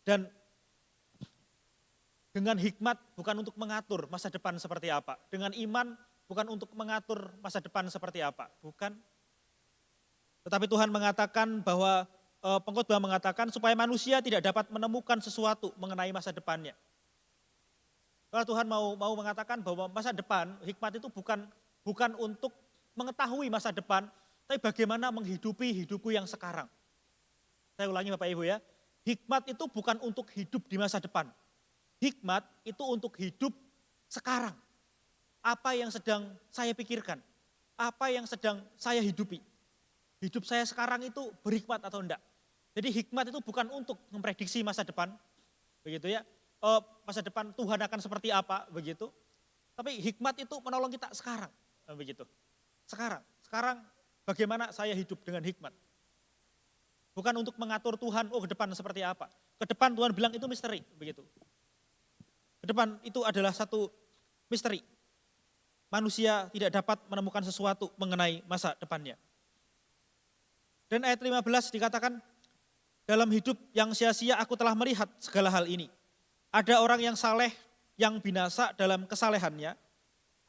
Dan dengan hikmat bukan untuk mengatur masa depan seperti apa. Dengan iman bukan untuk mengatur masa depan seperti apa. Bukan. Tetapi Tuhan mengatakan bahwa pengkhotbah mengatakan supaya manusia tidak dapat menemukan sesuatu mengenai masa depannya. Kalau Tuhan mau mengatakan bahwa masa depan, hikmat itu bukan untuk mengetahui masa depan, tapi bagaimana menghidupi hidupku yang sekarang. Saya ulangi Bapak Ibu ya. Hikmat itu bukan untuk hidup di masa depan. Hikmat itu untuk hidup sekarang. Apa yang sedang saya pikirkan, apa yang sedang saya hidupi. Hidup saya sekarang itu berhikmat atau enggak. Jadi hikmat itu bukan untuk memprediksi masa depan, begitu ya. Masa depan Tuhan akan seperti apa, begitu. Tapi hikmat itu menolong kita sekarang, begitu. Sekarang bagaimana saya hidup dengan hikmat. Bukan untuk mengatur Tuhan, ke depan seperti apa. Ke depan Tuhan bilang itu misteri, begitu. Ke depan itu adalah satu misteri. Manusia tidak dapat menemukan sesuatu mengenai masa depannya. Dan ayat 15 dikatakan, dalam hidup yang sia-sia aku telah melihat segala hal ini. Ada orang yang saleh yang binasa dalam kesalehannya.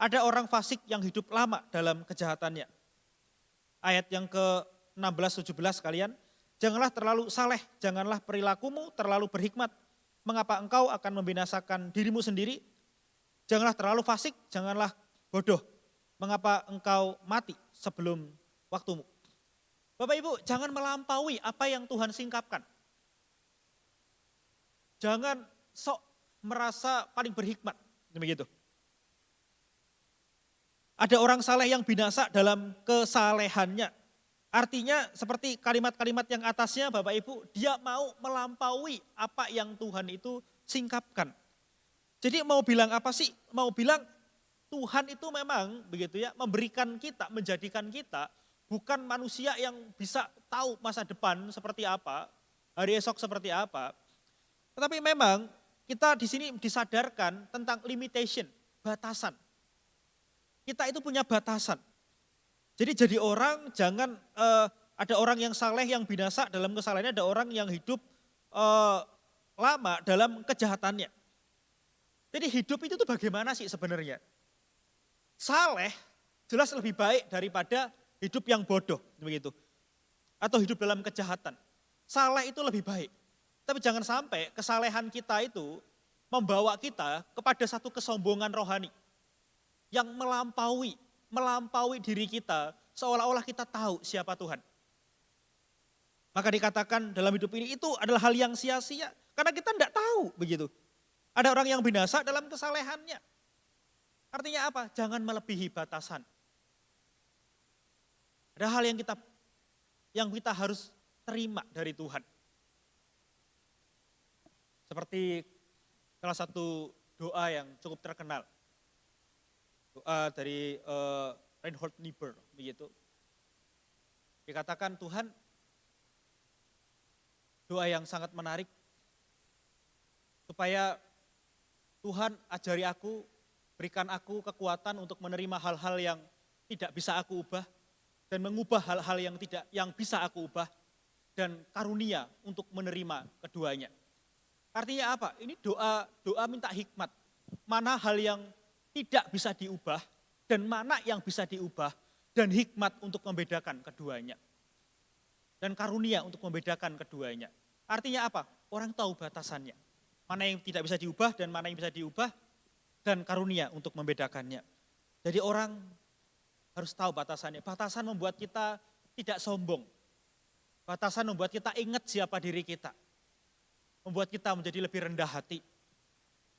Ada orang fasik yang hidup lama dalam kejahatannya. Ayat yang ke-16-17 kalian. Janganlah terlalu saleh, janganlah perilakumu terlalu berhikmat. Mengapa engkau akan membinasakan dirimu sendiri? Janganlah terlalu fasik, janganlah bodoh. Mengapa engkau mati sebelum waktumu? Bapak Ibu, jangan melampaui apa yang Tuhan singkapkan. Jangan sok merasa paling berhikmat, begitu. Ada orang saleh yang binasa dalam kesalehannya. Artinya seperti kalimat-kalimat yang atasnya Bapak Ibu, dia mau melampaui apa yang Tuhan itu singkapkan. Jadi mau bilang apa sih? Mau bilang Tuhan itu memang begitu ya, memberikan kita, menjadikan kita bukan manusia yang bisa tahu masa depan seperti apa, hari esok seperti apa. Tetapi memang kita di sini disadarkan tentang limitation, batasan. Kita itu punya batasan. Jadi orang jangan ada orang yang saleh yang binasa dalam kesalahannya, ada orang yang hidup lama dalam kejahatannya. Jadi hidup itu tuh bagaimana sih sebenarnya? Saleh jelas lebih baik daripada hidup yang bodoh, begitu. Atau hidup dalam kejahatan. Saleh itu lebih baik. Tapi jangan sampai kesalehan kita itu membawa kita kepada satu kesombongan rohani yang melampaui diri kita seolah-olah kita tahu siapa Tuhan. Maka dikatakan dalam hidup ini itu adalah hal yang sia-sia karena kita tidak tahu begitu. Ada orang yang binasa dalam kesalehannya. Artinya apa? Jangan melebihi batasan. Ada hal yang kita harus terima dari Tuhan. Seperti salah satu doa yang cukup terkenal. Doa dari Reinhold Niebuhr begitu. Dikatakan Tuhan, doa yang sangat menarik supaya Tuhan ajari aku, berikan aku kekuatan untuk menerima hal-hal yang tidak bisa aku ubah dan mengubah hal-hal yang bisa aku ubah dan karunia untuk menerima keduanya. Artinya apa? Ini doa minta hikmat. Mana hal yang tidak bisa diubah dan mana yang bisa diubah dan hikmat untuk membedakan keduanya. Dan karunia untuk membedakan keduanya. Artinya apa? Orang tahu batasannya. Mana yang tidak bisa diubah dan mana yang bisa diubah dan karunia untuk membedakannya. Jadi orang harus tahu batasannya. Batasan membuat kita tidak sombong. Batasan membuat kita ingat siapa diri kita. Membuat kita menjadi lebih rendah hati.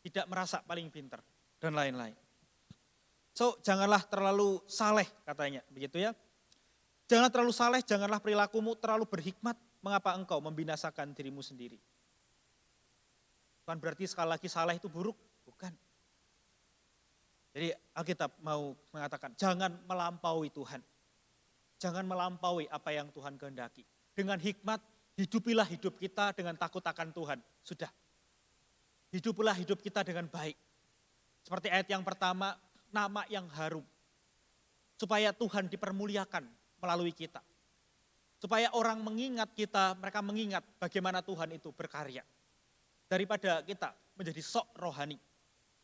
Tidak merasa paling pintar dan lain-lain. So, janganlah terlalu saleh katanya, begitu ya. Janganlah terlalu saleh, janganlah perilakumu terlalu berhikmat. Mengapa engkau membinasakan dirimu sendiri? Bukan berarti sekali lagi saleh itu buruk, bukan. Jadi Alkitab mau mengatakan, jangan melampaui Tuhan. Jangan melampaui apa yang Tuhan kehendaki. Dengan hikmat, hidupilah hidup kita dengan takut akan Tuhan. Sudah. Hidupilah hidup kita dengan baik. Seperti ayat yang pertama, nama yang harum. Supaya Tuhan dipermuliakan melalui kita. Supaya orang mengingat kita, mereka mengingat bagaimana Tuhan itu berkarya. Daripada kita menjadi sok rohani.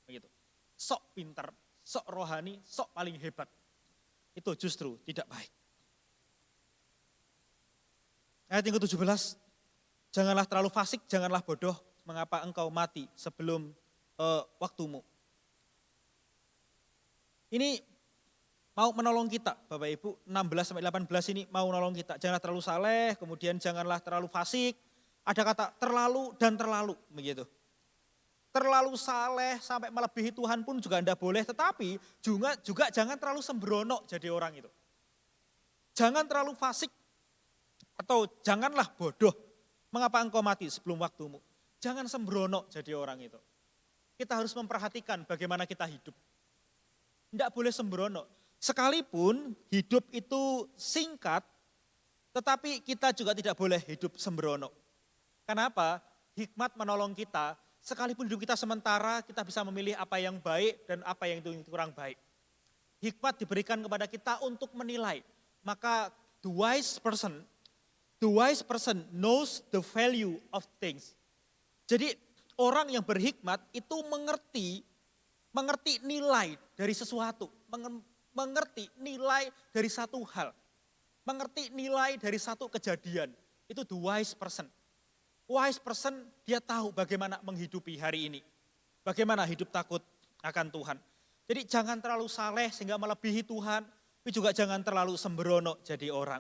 Begitu. Sok pintar, sok rohani, sok paling hebat. Itu justru tidak baik. Ayat yang ke-17, janganlah terlalu fasik, janganlah bodoh, mengapa engkau mati sebelum waktumu. Ini mau menolong kita, Bapak Ibu, 16 sampai 18 ini mau menolong kita. Janganlah terlalu saleh, kemudian janganlah terlalu fasik. Ada kata terlalu dan terlalu, begitu. Terlalu saleh sampai melebihi Tuhan pun juga tidak boleh, tetapi juga jangan terlalu sembrono jadi orang itu. Jangan terlalu fasik atau janganlah bodoh. Mengapa engkau mati sebelum waktumu? Jangan sembrono jadi orang itu. Kita harus memperhatikan bagaimana kita hidup. Tidak boleh sembrono. Sekalipun hidup itu singkat, tetapi kita juga tidak boleh hidup sembrono. Kenapa? Hikmat menolong kita, sekalipun hidup kita sementara, kita bisa memilih apa yang baik dan apa yang itu kurang baik. Hikmat diberikan kepada kita untuk menilai. Maka the wise person knows the value of things. Jadi orang yang berhikmat itu mengerti nilai dari sesuatu, mengerti nilai dari satu hal, mengerti nilai dari satu kejadian. Itu the wise person. Wise person dia tahu bagaimana menghidupi hari ini. Bagaimana hidup takut akan Tuhan. Jadi jangan terlalu saleh sehingga melebihi Tuhan, tapi juga jangan terlalu sembrono jadi orang.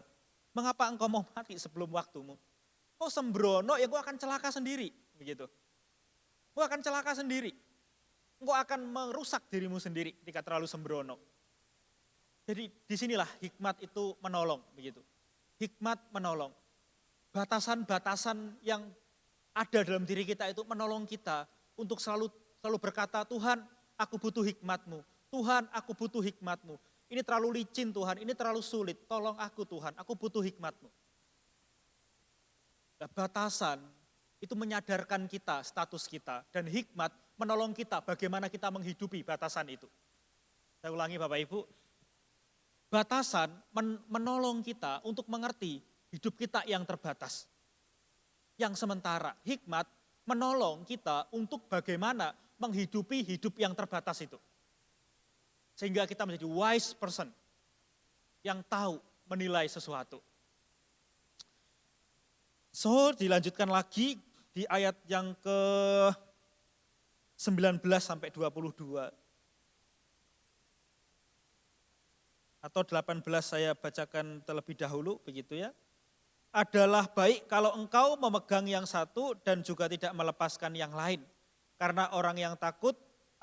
Mengapa engkau mau mati sebelum waktumu? Kau sembrono ya kau akan celaka sendiri, begitu. Kau akan celaka sendiri. Kau akan merusak dirimu sendiri ketika terlalu sembrono. Jadi disinilah hikmat itu menolong, begitu. Hikmat menolong. Batasan-batasan yang ada dalam diri kita itu menolong kita untuk selalu berkata, Tuhan aku butuh hikmat-Mu, Tuhan aku butuh hikmat-Mu. Ini terlalu licin Tuhan, ini terlalu sulit, tolong aku Tuhan, aku butuh hikmat-Mu. Nah, batasan itu menyadarkan kita, status kita, dan hikmat menolong kita bagaimana kita menghidupi batasan itu. Saya ulangi Bapak Ibu, batasan menolong kita untuk mengerti hidup kita yang terbatas, yang sementara. Hikmat menolong kita untuk bagaimana menghidupi hidup yang terbatas itu. Sehingga kita menjadi wise person, yang tahu menilai sesuatu. So, dilanjutkan lagi di ayat yang ke-19 sampai 22. Atau 18 saya bacakan terlebih dahulu, begitu ya. Adalah baik kalau engkau memegang yang satu dan juga tidak melepaskan yang lain. Karena orang yang takut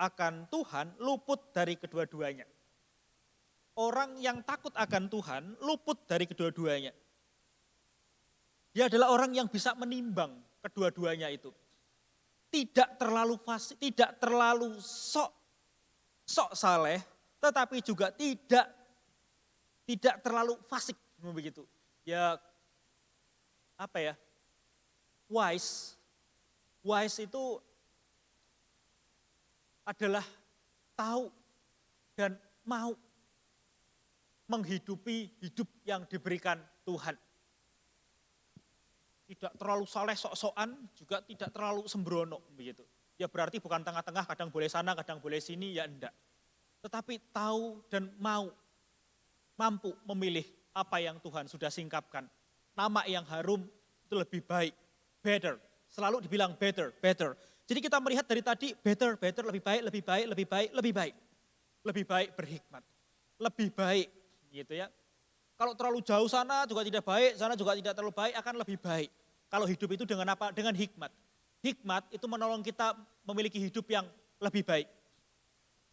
akan Tuhan luput dari kedua-duanya. Orang yang takut akan Tuhan luput dari kedua-duanya. Dia adalah orang yang bisa menimbang kedua-duanya itu. Tidak terlalu fasik, tidak terlalu sok saleh, tetapi juga tidak terlalu fasik begitu. Ya apa ya? Wise itu adalah tahu dan mau menghidupi hidup yang diberikan Tuhan. Tidak terlalu saleh sok-sokan, juga tidak terlalu sembrono begitu. Ya berarti bukan tengah-tengah, kadang boleh sana, kadang boleh sini, ya enggak. Tetapi tahu dan mampu memilih apa yang Tuhan sudah singkapkan. Nama yang harum itu lebih baik, better. Selalu dibilang better. Jadi kita melihat dari tadi better, lebih baik. Lebih baik berhikmat. Lebih baik gitu ya. Kalau terlalu jauh sana juga tidak baik, sana juga tidak terlalu baik, akan lebih baik. Kalau hidup itu dengan apa? Dengan hikmat. Hikmat itu menolong kita memiliki hidup yang lebih baik.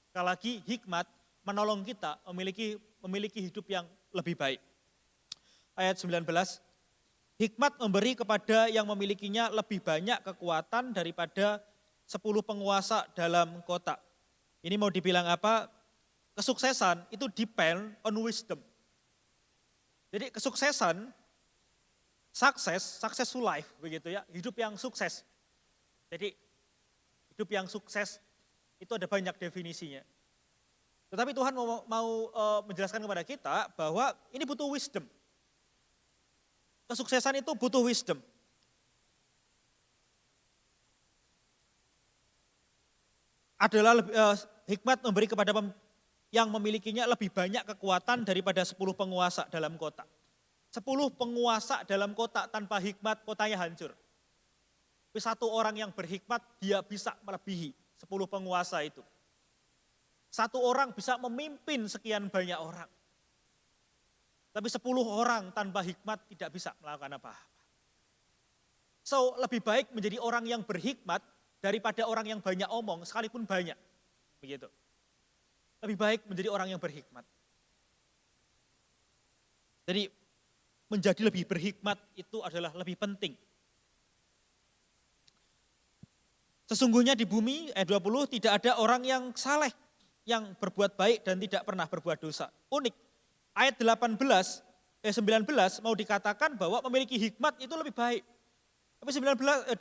Sekali lagi hikmat menolong kita memiliki hidup yang lebih baik. Ayat 19, hikmat memberi kepada yang memilikinya lebih banyak kekuatan daripada 10 penguasa dalam kota. Ini mau dibilang apa? Kesuksesan itu depend on wisdom. Jadi kesuksesan, successful life begitu ya, hidup yang sukses. Jadi hidup yang sukses itu ada banyak definisinya. Tetapi Tuhan mau menjelaskan kepada kita bahwa ini butuh wisdom. Kesuksesan itu butuh wisdom. Adalah hikmat memberi kepada yang memilikinya lebih banyak kekuatan daripada 10 penguasa dalam kota. 10 penguasa dalam kota tanpa hikmat, kotanya hancur. Tapi satu orang yang berhikmat, dia bisa melebihi 10 penguasa itu. Satu orang bisa memimpin sekian banyak orang. Tapi 10 orang tanpa hikmat tidak bisa melakukan apa-apa. So, lebih baik menjadi orang yang berhikmat daripada orang yang banyak omong, sekalipun banyak. Begitu. Lebih baik menjadi orang yang berhikmat. Jadi, menjadi lebih berhikmat itu adalah lebih penting. Sesungguhnya di bumi, ayat 20, tidak ada orang yang saleh, yang berbuat baik dan tidak pernah berbuat dosa. Unik, ayat 19 mau dikatakan bahwa memiliki hikmat itu lebih baik. Tapi 20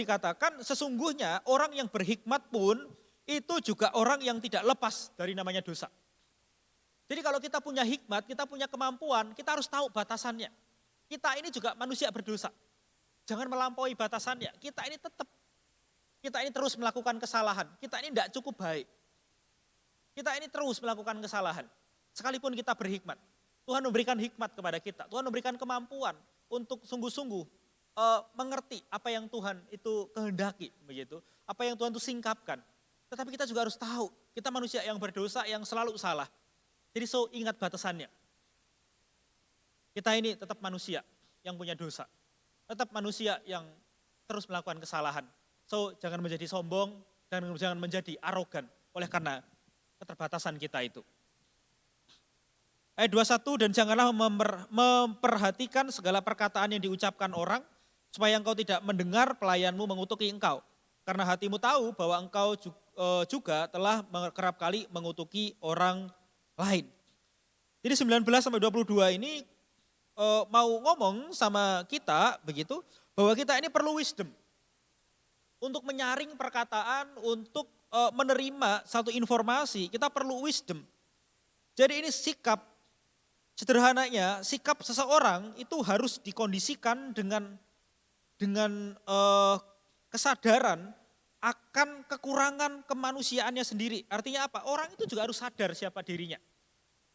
dikatakan sesungguhnya orang yang berhikmat pun itu juga orang yang tidak lepas dari namanya dosa. Jadi kalau kita punya hikmat, kita punya kemampuan, kita harus tahu batasannya. Kita ini juga manusia berdosa. Jangan melampaui batasannya. Kita ini terus melakukan kesalahan. Kita ini tidak cukup baik. Kita ini terus melakukan kesalahan. Sekalipun kita berhikmat. Tuhan memberikan hikmat kepada kita. Tuhan memberikan kemampuan untuk sungguh-sungguh mengerti apa yang Tuhan itu kehendaki. Begitu. Apa yang Tuhan itu singkapkan. Tetapi kita juga harus tahu. Kita manusia yang berdosa yang selalu salah. Jadi ingat batasannya. Kita ini tetap manusia yang punya dosa. Tetap manusia yang terus melakukan kesalahan. Jangan menjadi sombong dan jangan menjadi arogan. Oleh karena keterbatasan kita itu. Ayat 21, dan janganlah memperhatikan segala perkataan yang diucapkan orang, supaya engkau tidak mendengar pelayanmu mengutuki engkau. Karena hatimu tahu bahwa engkau juga telah kerap kali mengutuki orang lain. Jadi 19-22 ini mau ngomong sama kita begitu, bahwa kita ini perlu wisdom. Untuk menyaring perkataan, untuk menerima satu informasi, kita perlu wisdom. Jadi ini sikap, sederhananya sikap seseorang itu harus dikondisikan dengan kesadaran akan kekurangan kemanusiaannya sendiri. Artinya apa? Orang itu juga harus sadar siapa dirinya.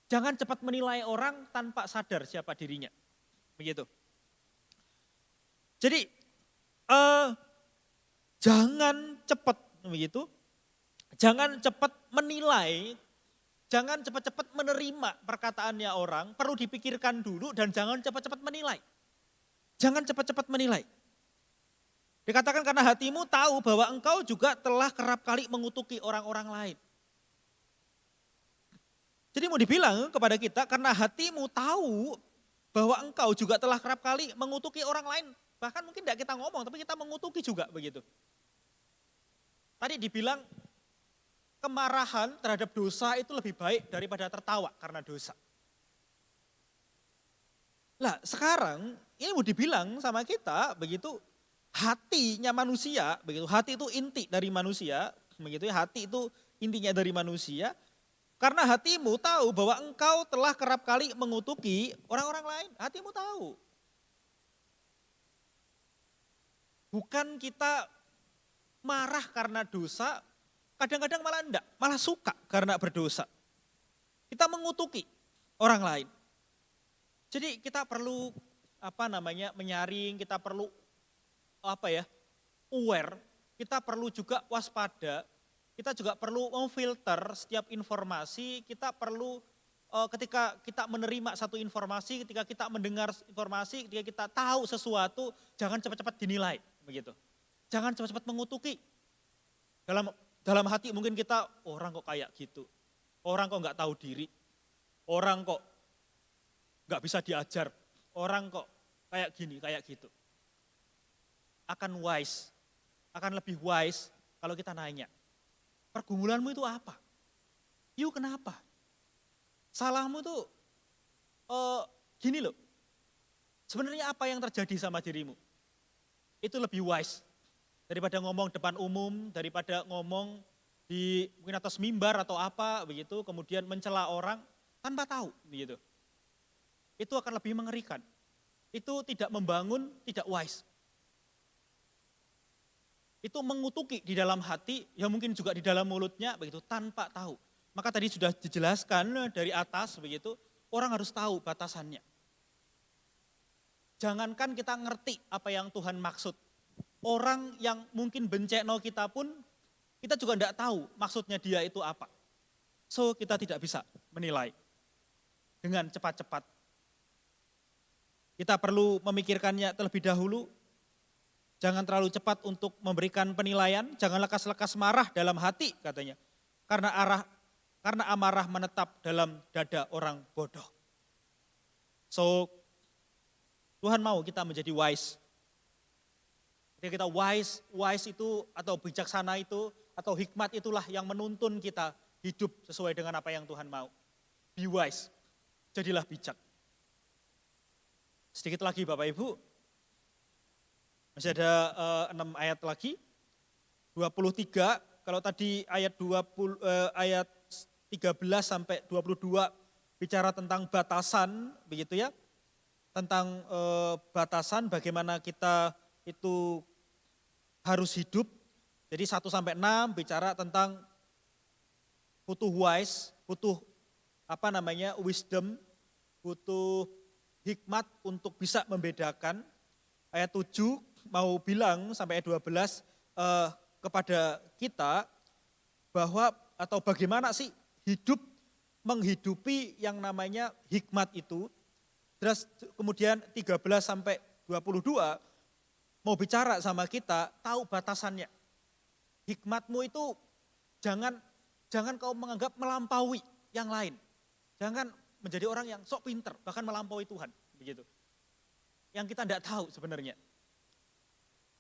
Jangan cepat menilai orang tanpa sadar siapa dirinya. Begitu. Jadi jangan cepat begitu. Jangan cepat menilai, jangan cepat-cepat menerima perkataannya orang, perlu dipikirkan dulu dan jangan cepat-cepat menilai. Jangan cepat-cepat menilai. Dikatakan karena hatimu tahu bahwa engkau juga telah kerap kali mengutuki orang-orang lain. Jadi mau dibilang kepada kita karena hatimu tahu bahwa engkau juga telah kerap kali mengutuki orang lain. Bahkan mungkin tidak kita ngomong tapi kita mengutuki juga begitu. Tadi dibilang kemarahan terhadap dosa itu lebih baik daripada tertawa karena dosa. Lah sekarang ini mau dibilang sama kita begitu, hatinya manusia begitu, hati itu inti dari manusia begitu ya, hati itu intinya dari manusia. Karena hatimu tahu bahwa engkau telah kerap kali mengutuki orang-orang lain, hatimu tahu. Bukan kita marah karena dosa, kadang-kadang malah enggak, malah suka karena berdosa. Kita mengutuki orang lain. Jadi kita perlu menyaring, kita perlu aware, kita perlu juga waspada, kita juga perlu memfilter setiap informasi, kita perlu ketika kita menerima satu informasi, ketika kita mendengar informasi, ketika kita tahu sesuatu, jangan cepat-cepat dinilai, begitu. Jangan cepat-cepat mengutuki. Dalam hati mungkin kita, orang kok kayak gitu, orang kok nggak tahu diri, orang kok nggak bisa diajar, orang kok kayak gini, kayak gitu. Akan lebih wise kalau kita nanya, pergumulanmu itu apa? Kenapa? Salahmu tuh gini loh, sebenarnya apa yang terjadi sama dirimu? Itu lebih wise. Daripada ngomong depan umum, daripada ngomong di mungkin atas mimbar atau apa begitu, kemudian mencela orang tanpa tahu begitu. Itu akan lebih mengerikan. Itu tidak membangun, tidak wise. Itu mengutuki di dalam hati, ya mungkin juga di dalam mulutnya begitu tanpa tahu. Maka tadi sudah dijelaskan dari atas begitu, orang harus tahu batasannya. Jangankan kita ngerti apa yang Tuhan maksud. Orang yang mungkin bencekno kita pun, kita juga tidak tahu maksudnya dia itu apa. So kita tidak bisa menilai dengan cepat-cepat. Kita perlu memikirkannya terlebih dahulu. Jangan terlalu cepat untuk memberikan penilaian, jangan lekas-lekas marah dalam hati katanya. Karena amarah menetap dalam dada orang bodoh. So Tuhan mau kita menjadi wise. Ketika kita wise itu atau bijaksana itu atau hikmat itulah yang menuntun kita hidup sesuai dengan apa yang Tuhan mau. Be wise, jadilah bijak. Sedikit lagi Bapak Ibu, masih ada 6 ayat lagi. 23, kalau tadi ayat 13 sampai 22 bicara tentang batasan, begitu ya. Tentang batasan bagaimana kita itu harus hidup. Jadi 1 sampai 6 bicara tentang butuh wise, butuh wisdom, butuh hikmat untuk bisa membedakan. Ayat 7 mau bilang sampai ayat 12 kepada kita bahwa atau bagaimana sih menghidupi yang namanya hikmat itu. Terus kemudian 13 sampai 22 mau bicara sama kita tahu batasannya. Hikmatmu itu jangan kau menganggap melampaui yang lain. Jangan menjadi orang yang sok pinter bahkan melampaui Tuhan, begitu. Yang kita tidak tahu sebenarnya.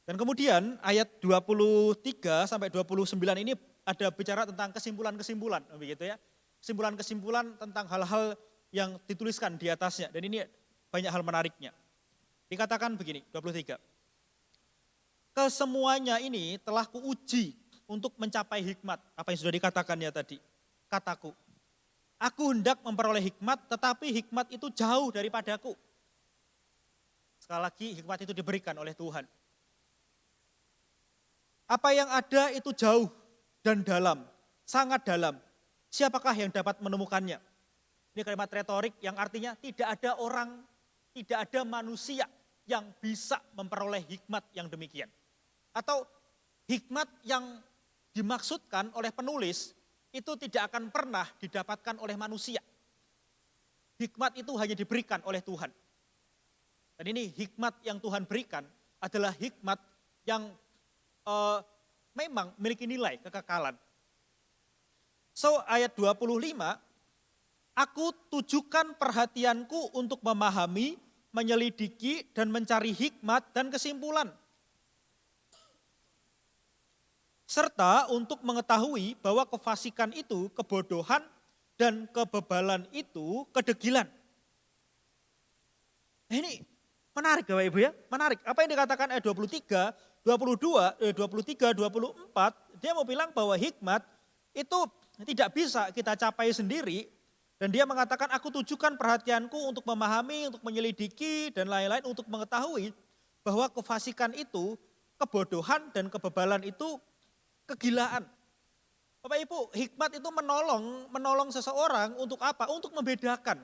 Dan kemudian ayat 23 sampai 29 ini ada bicara tentang kesimpulan-kesimpulan, begitu ya. Kesimpulan-kesimpulan tentang hal-hal yang dituliskan di atasnya. Dan ini banyak hal menariknya. Dikatakan begini, 23. Kesemuanya ini telah kuuji untuk mencapai hikmat. Apa yang sudah dikatakannya tadi. Kataku, aku hendak memperoleh hikmat, tetapi hikmat itu jauh daripadaku. Sekali lagi hikmat itu diberikan oleh Tuhan. Apa yang ada itu jauh dan dalam, sangat dalam. Siapakah yang dapat menemukannya? Ini kalimat retorik yang artinya tidak ada orang, tidak ada manusia yang bisa memperoleh hikmat yang demikian. Atau hikmat yang dimaksudkan oleh penulis itu tidak akan pernah didapatkan oleh manusia. Hikmat itu hanya diberikan oleh Tuhan. Dan ini hikmat yang Tuhan berikan adalah hikmat yang memang memiliki nilai kekekalan. So ayat 25, aku tujukan perhatianku untuk memahami, menyelidiki dan mencari hikmat dan kesimpulan. Serta untuk mengetahui bahwa kefasikan itu kebodohan dan kebebalan itu kedegilan. Nah ini menarik Bapak Ibu ya, menarik. Apa yang dikatakan ayat 23, 24, dia mau bilang bahwa hikmat itu tidak bisa kita capai sendiri. Dan dia mengatakan aku tujukan perhatianku untuk memahami, untuk menyelidiki dan lain-lain untuk mengetahui bahwa kefasikan itu kebodohan dan kebebalan itu kegilaan. Bapak Ibu, hikmat itu menolong seseorang untuk apa? Untuk membedakan.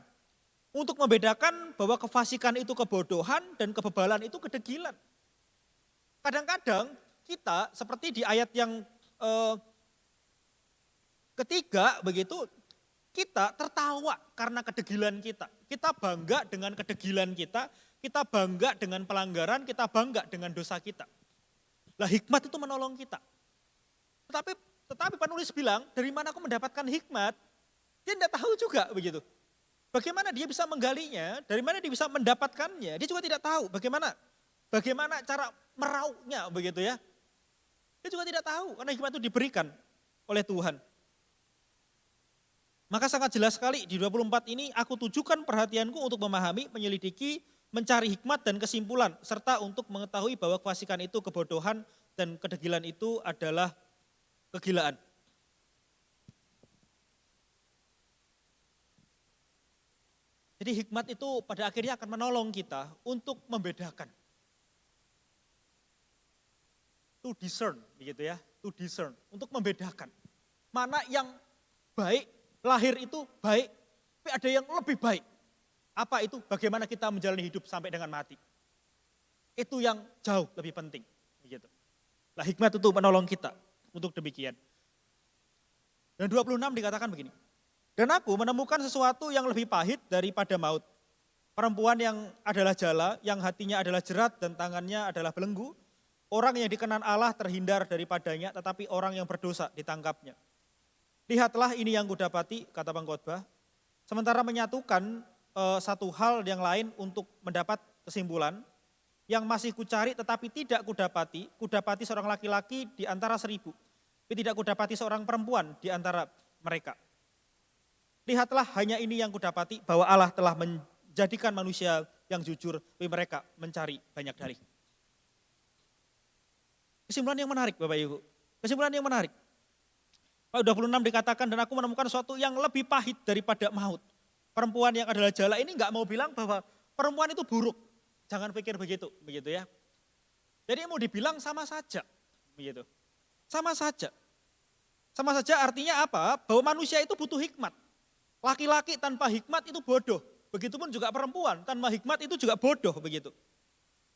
Untuk membedakan bahwa kefasikan itu kebodohan dan kebebalan itu kedegilan. Kadang-kadang kita seperti di ayat yang ketiga begitu, kita tertawa karena kedegilan kita. Kita bangga dengan kedegilan kita bangga dengan pelanggaran, kita bangga dengan dosa kita. Lah hikmat itu menolong kita. Tetapi penulis bilang, dari mana aku mendapatkan hikmat? Dia tidak tahu juga begitu. Bagaimana dia bisa menggalinya, dari mana dia bisa mendapatkannya, dia juga tidak tahu bagaimana cara merauhnya begitu ya. Dia juga tidak tahu karena hikmat itu diberikan oleh Tuhan. Maka sangat jelas sekali di 24 ini aku tujukan perhatianku untuk memahami, menyelidiki, mencari hikmat dan kesimpulan. Serta untuk mengetahui bahwa kefasikan itu kebodohan dan kedegilan itu adalah kegilaan. Jadi hikmat itu pada akhirnya akan menolong kita untuk membedakan. To discern, begitu ya, to discern, untuk membedakan. Mana yang baik, lahir itu baik, tapi ada yang lebih baik. Apa itu? Bagaimana kita menjalani hidup sampai dengan mati. Itu yang jauh lebih penting. Begitu. Nah, hikmat itu menolong kita untuk demikian. Dan 26 dikatakan begini, Dan aku menemukan sesuatu yang lebih pahit daripada maut. Perempuan yang adalah jala, yang hatinya adalah jerat dan tangannya adalah belenggu. Orang yang dikenan Allah terhindar daripadanya, tetapi orang yang berdosa ditangkapnya. Lihatlah ini yang kudapati, kata pengkhotbah. Sementara menyatukan satu hal yang lain untuk mendapat kesimpulan, yang masih kucari tetapi tidak kudapati seorang laki-laki di antara 1.000. Tapi tidak kudapati seorang perempuan di antara mereka. Lihatlah hanya ini yang kudapati, bahwa Allah telah menjadikan manusia yang jujur, tapi mereka mencari banyak dalih. Kesimpulan yang menarik Bapak Ibu, kesimpulan yang menarik. Pada 26 dikatakan, dan aku menemukan sesuatu yang lebih pahit daripada maut. Perempuan yang adalah jala ini nggak mau bilang bahwa perempuan itu buruk. Jangan pikir begitu ya. Jadi mau dibilang sama saja, begitu. Sama saja. Sama saja artinya apa? Bahwa manusia itu butuh hikmat. Laki-laki tanpa hikmat itu bodoh. Begitupun juga perempuan tanpa hikmat itu juga bodoh, begitu.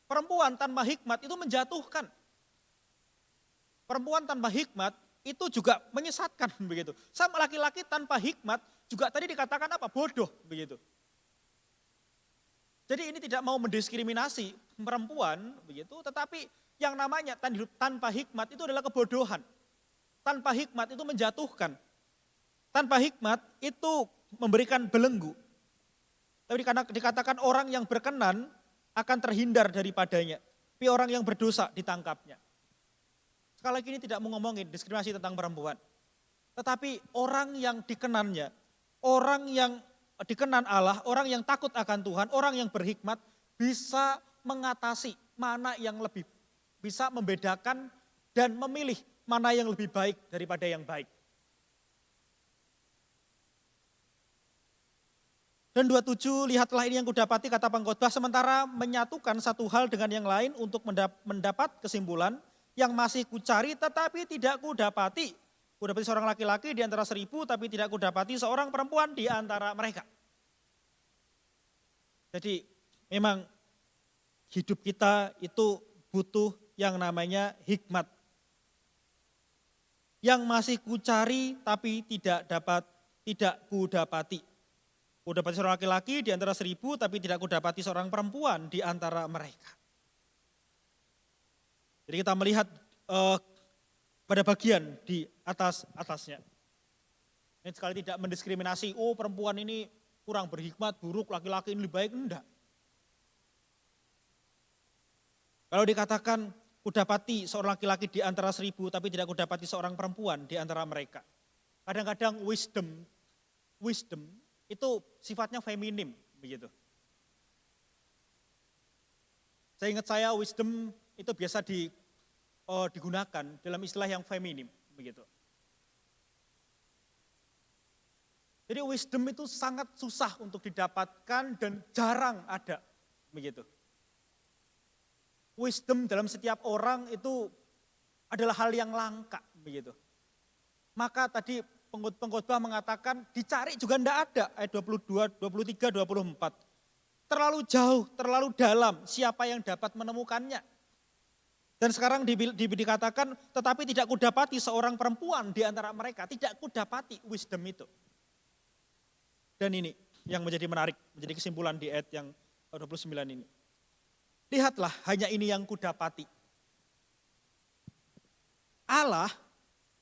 Perempuan tanpa hikmat itu menjatuhkan. Perempuan tanpa hikmat itu juga menyesatkan, begitu. Sama laki-laki tanpa hikmat juga tadi dikatakan apa? Bodoh, begitu. Jadi ini tidak mau mendiskriminasi perempuan, begitu. Tetapi yang namanya tanpa hikmat itu adalah kebodohan. Tanpa hikmat itu menjatuhkan. Tanpa hikmat itu memberikan belenggu. Tapi dikatakan orang yang berkenan akan terhindar daripadanya. Tapi orang yang berdosa ditangkapnya. Sekali lagi ini tidak mau ngomongin diskriminasi tentang perempuan. Tetapi orang yang dikenannya, orang yang dikenan Allah, orang yang takut akan Tuhan, orang yang berhikmat bisa mengatasi mana yang lebih, bisa membedakan dan memilih mana yang lebih baik daripada yang baik. Dan 27, lihatlah ini yang kudapati, kata pengkhotbah, sementara menyatukan satu hal dengan yang lain untuk mendapat kesimpulan yang masih kucari tetapi tidak kudapati. Kudapati seorang laki-laki di antara 1.000 tapi tidak kudapati seorang perempuan di antara mereka. Jadi memang hidup kita itu butuh yang namanya hikmat. Yang masih kucari tapi tidak kudapati. Kudapati seorang laki-laki di antara 1.000 tapi tidak kudapati seorang perempuan di antara mereka. Jadi kita melihat pada bagian di atasnya. Ini sekali tidak mendiskriminasi, oh perempuan ini kurang berhikmat, buruk, laki-laki ini lebih baik, enggak. Kalau dikatakan kudapati seorang laki-laki di antara 1.000 tapi tidak kudapati seorang perempuan di antara mereka. Kadang-kadang wisdom itu sifatnya feminim, begitu. Saya ingat wisdom itu biasa digunakan dalam istilah yang feminim, begitu. Jadi wisdom itu sangat susah untuk didapatkan dan jarang ada, begitu. Wisdom dalam setiap orang itu adalah hal yang langka, begitu. Maka tadi pengkhotbah mengatakan dicari juga enggak ada, ayat 22, 23, 24. Terlalu jauh, terlalu dalam, siapa yang dapat menemukannya. Dan sekarang dikatakan, tetapi tidak kudapati seorang perempuan di antara mereka, tidak kudapati wisdom itu. Dan ini yang menjadi menarik, menjadi kesimpulan di ayat yang 29 ini. Lihatlah, hanya ini yang kudapati. Allah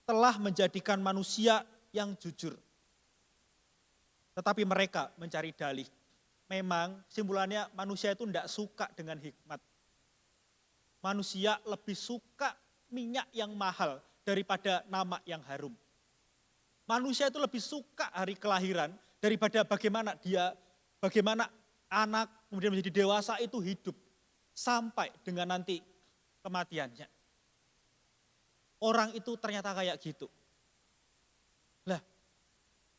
telah menjadikan manusia yang jujur. Tetapi mereka mencari dalih. Memang simpulannya manusia itu tidak suka dengan hikmat. Manusia lebih suka minyak yang mahal daripada nama yang harum. Manusia itu lebih suka hari kelahiran daripada bagaimana anak kemudian menjadi dewasa itu hidup. Sampai dengan nanti kematiannya. Orang itu ternyata kayak gitu. Lah,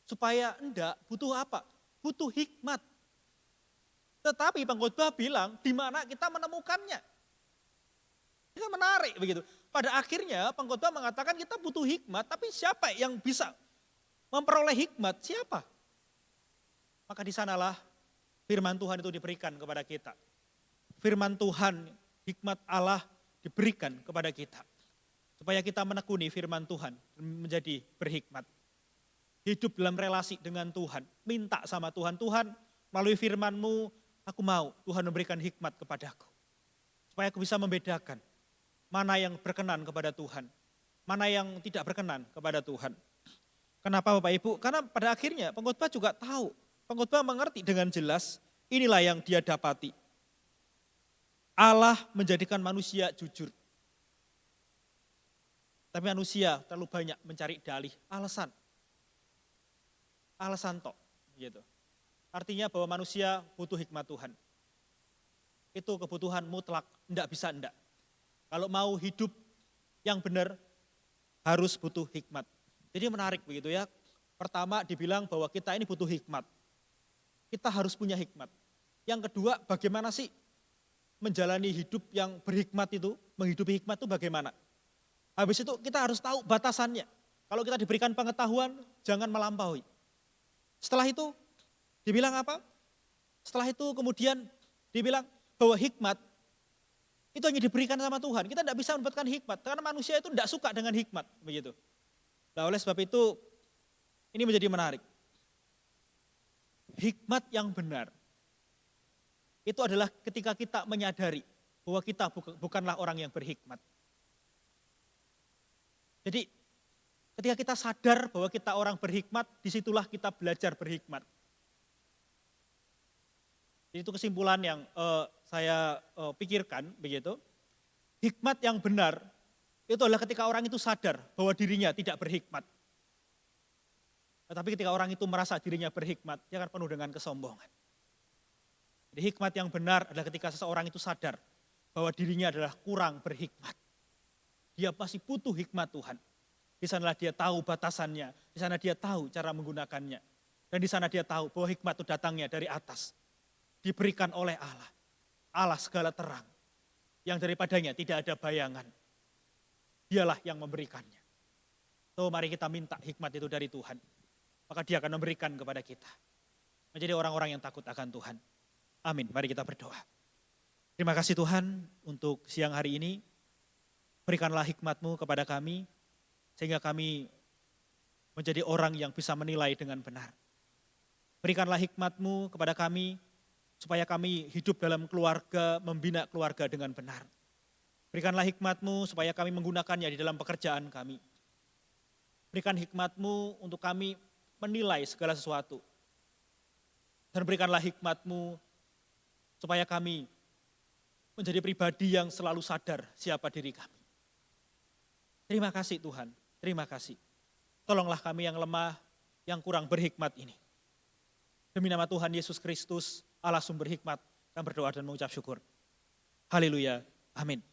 supaya enggak, butuh apa? Butuh hikmat. Tetapi pengkhotbah bilang, di mana kita menemukannya? Itu menarik begitu. Pada akhirnya pengkhotbah mengatakan kita butuh hikmat, tapi siapa yang bisa memperoleh hikmat? Siapa? Maka di sanalah firman Tuhan itu diberikan kepada kita. Firman Tuhan, hikmat Allah diberikan kepada kita. Supaya kita menekuni firman Tuhan menjadi berhikmat. hidup dalam relasi dengan Tuhan. Minta sama Tuhan, Tuhan melalui firman-Mu, aku mau Tuhan memberikan hikmat kepadaku. Supaya aku bisa membedakan mana yang berkenan kepada Tuhan, mana yang tidak berkenan kepada Tuhan. Kenapa Bapak Ibu? Karena pada akhirnya pengkhotbah juga tahu, pengkhotbah mengerti dengan jelas, inilah yang dia dapati. Allah menjadikan manusia jujur. Tapi manusia terlalu banyak mencari dalih, alasan. Alasan tok, gitu. Artinya bahwa manusia butuh hikmat Tuhan. Itu kebutuhan mutlak, enggak bisa enggak. Kalau mau hidup yang benar, harus butuh hikmat. Jadi menarik begitu ya. Pertama dibilang bahwa kita ini butuh hikmat. Kita harus punya hikmat. Yang kedua, bagaimana sih menjalani hidup yang berhikmat itu, menghidupi hikmat itu bagaimana? Habis itu kita harus tahu batasannya. Kalau kita diberikan pengetahuan, jangan melampaui. Setelah itu dibilang apa? Setelah itu kemudian dibilang bahwa hikmat itu hanya diberikan sama Tuhan. Kita tidak bisa mendapatkan hikmat karena manusia itu tidak suka dengan hikmat, begitu. Nah, oleh sebab itu ini menjadi menarik. Hikmat yang benar itu adalah ketika kita menyadari bahwa kita bukanlah orang yang berhikmat. Jadi ketika kita sadar bahwa kita orang berhikmat, disitulah kita belajar berhikmat. Itu kesimpulan yang saya pikirkan begitu. Hikmat yang benar itu adalah ketika orang itu sadar bahwa dirinya tidak berhikmat. Tetapi ketika orang itu merasa dirinya berhikmat, dia akan penuh dengan kesombongan. Jadi hikmat yang benar adalah ketika seseorang itu sadar bahwa dirinya adalah kurang berhikmat. Dia pasti butuh hikmat Tuhan. Di sanalah dia tahu batasannya, di sana dia tahu cara menggunakannya. Dan di sana dia tahu bahwa hikmat itu datangnya dari atas. Diberikan oleh Allah. Allah segala terang. Yang daripadanya tidak ada bayangan. Dialah yang memberikannya. So mari kita minta hikmat itu dari Tuhan. Maka dia akan memberikan kepada kita. Menjadi orang-orang yang takut akan Tuhan. Amin. Mari kita berdoa. Terima kasih Tuhan untuk siang hari ini. Berikanlah hikmat-Mu kepada kami. Sehingga kami menjadi orang yang bisa menilai dengan benar. Berikanlah hikmat-Mu kepada kami. Supaya kami hidup dalam keluarga, membina keluarga dengan benar. Berikanlah hikmat-Mu supaya kami menggunakannya di dalam pekerjaan kami. Berikan hikmat-Mu untuk kami menilai segala sesuatu. Dan berikanlah hikmat-Mu supaya kami menjadi pribadi yang selalu sadar siapa diri kami. Terima kasih Tuhan, terima kasih. Tolonglah kami yang lemah, yang kurang berhikmat ini. Demi nama Tuhan Yesus Kristus, Allah sumber hikmat, kami berdoa dan mengucap syukur. Haleluya, amin.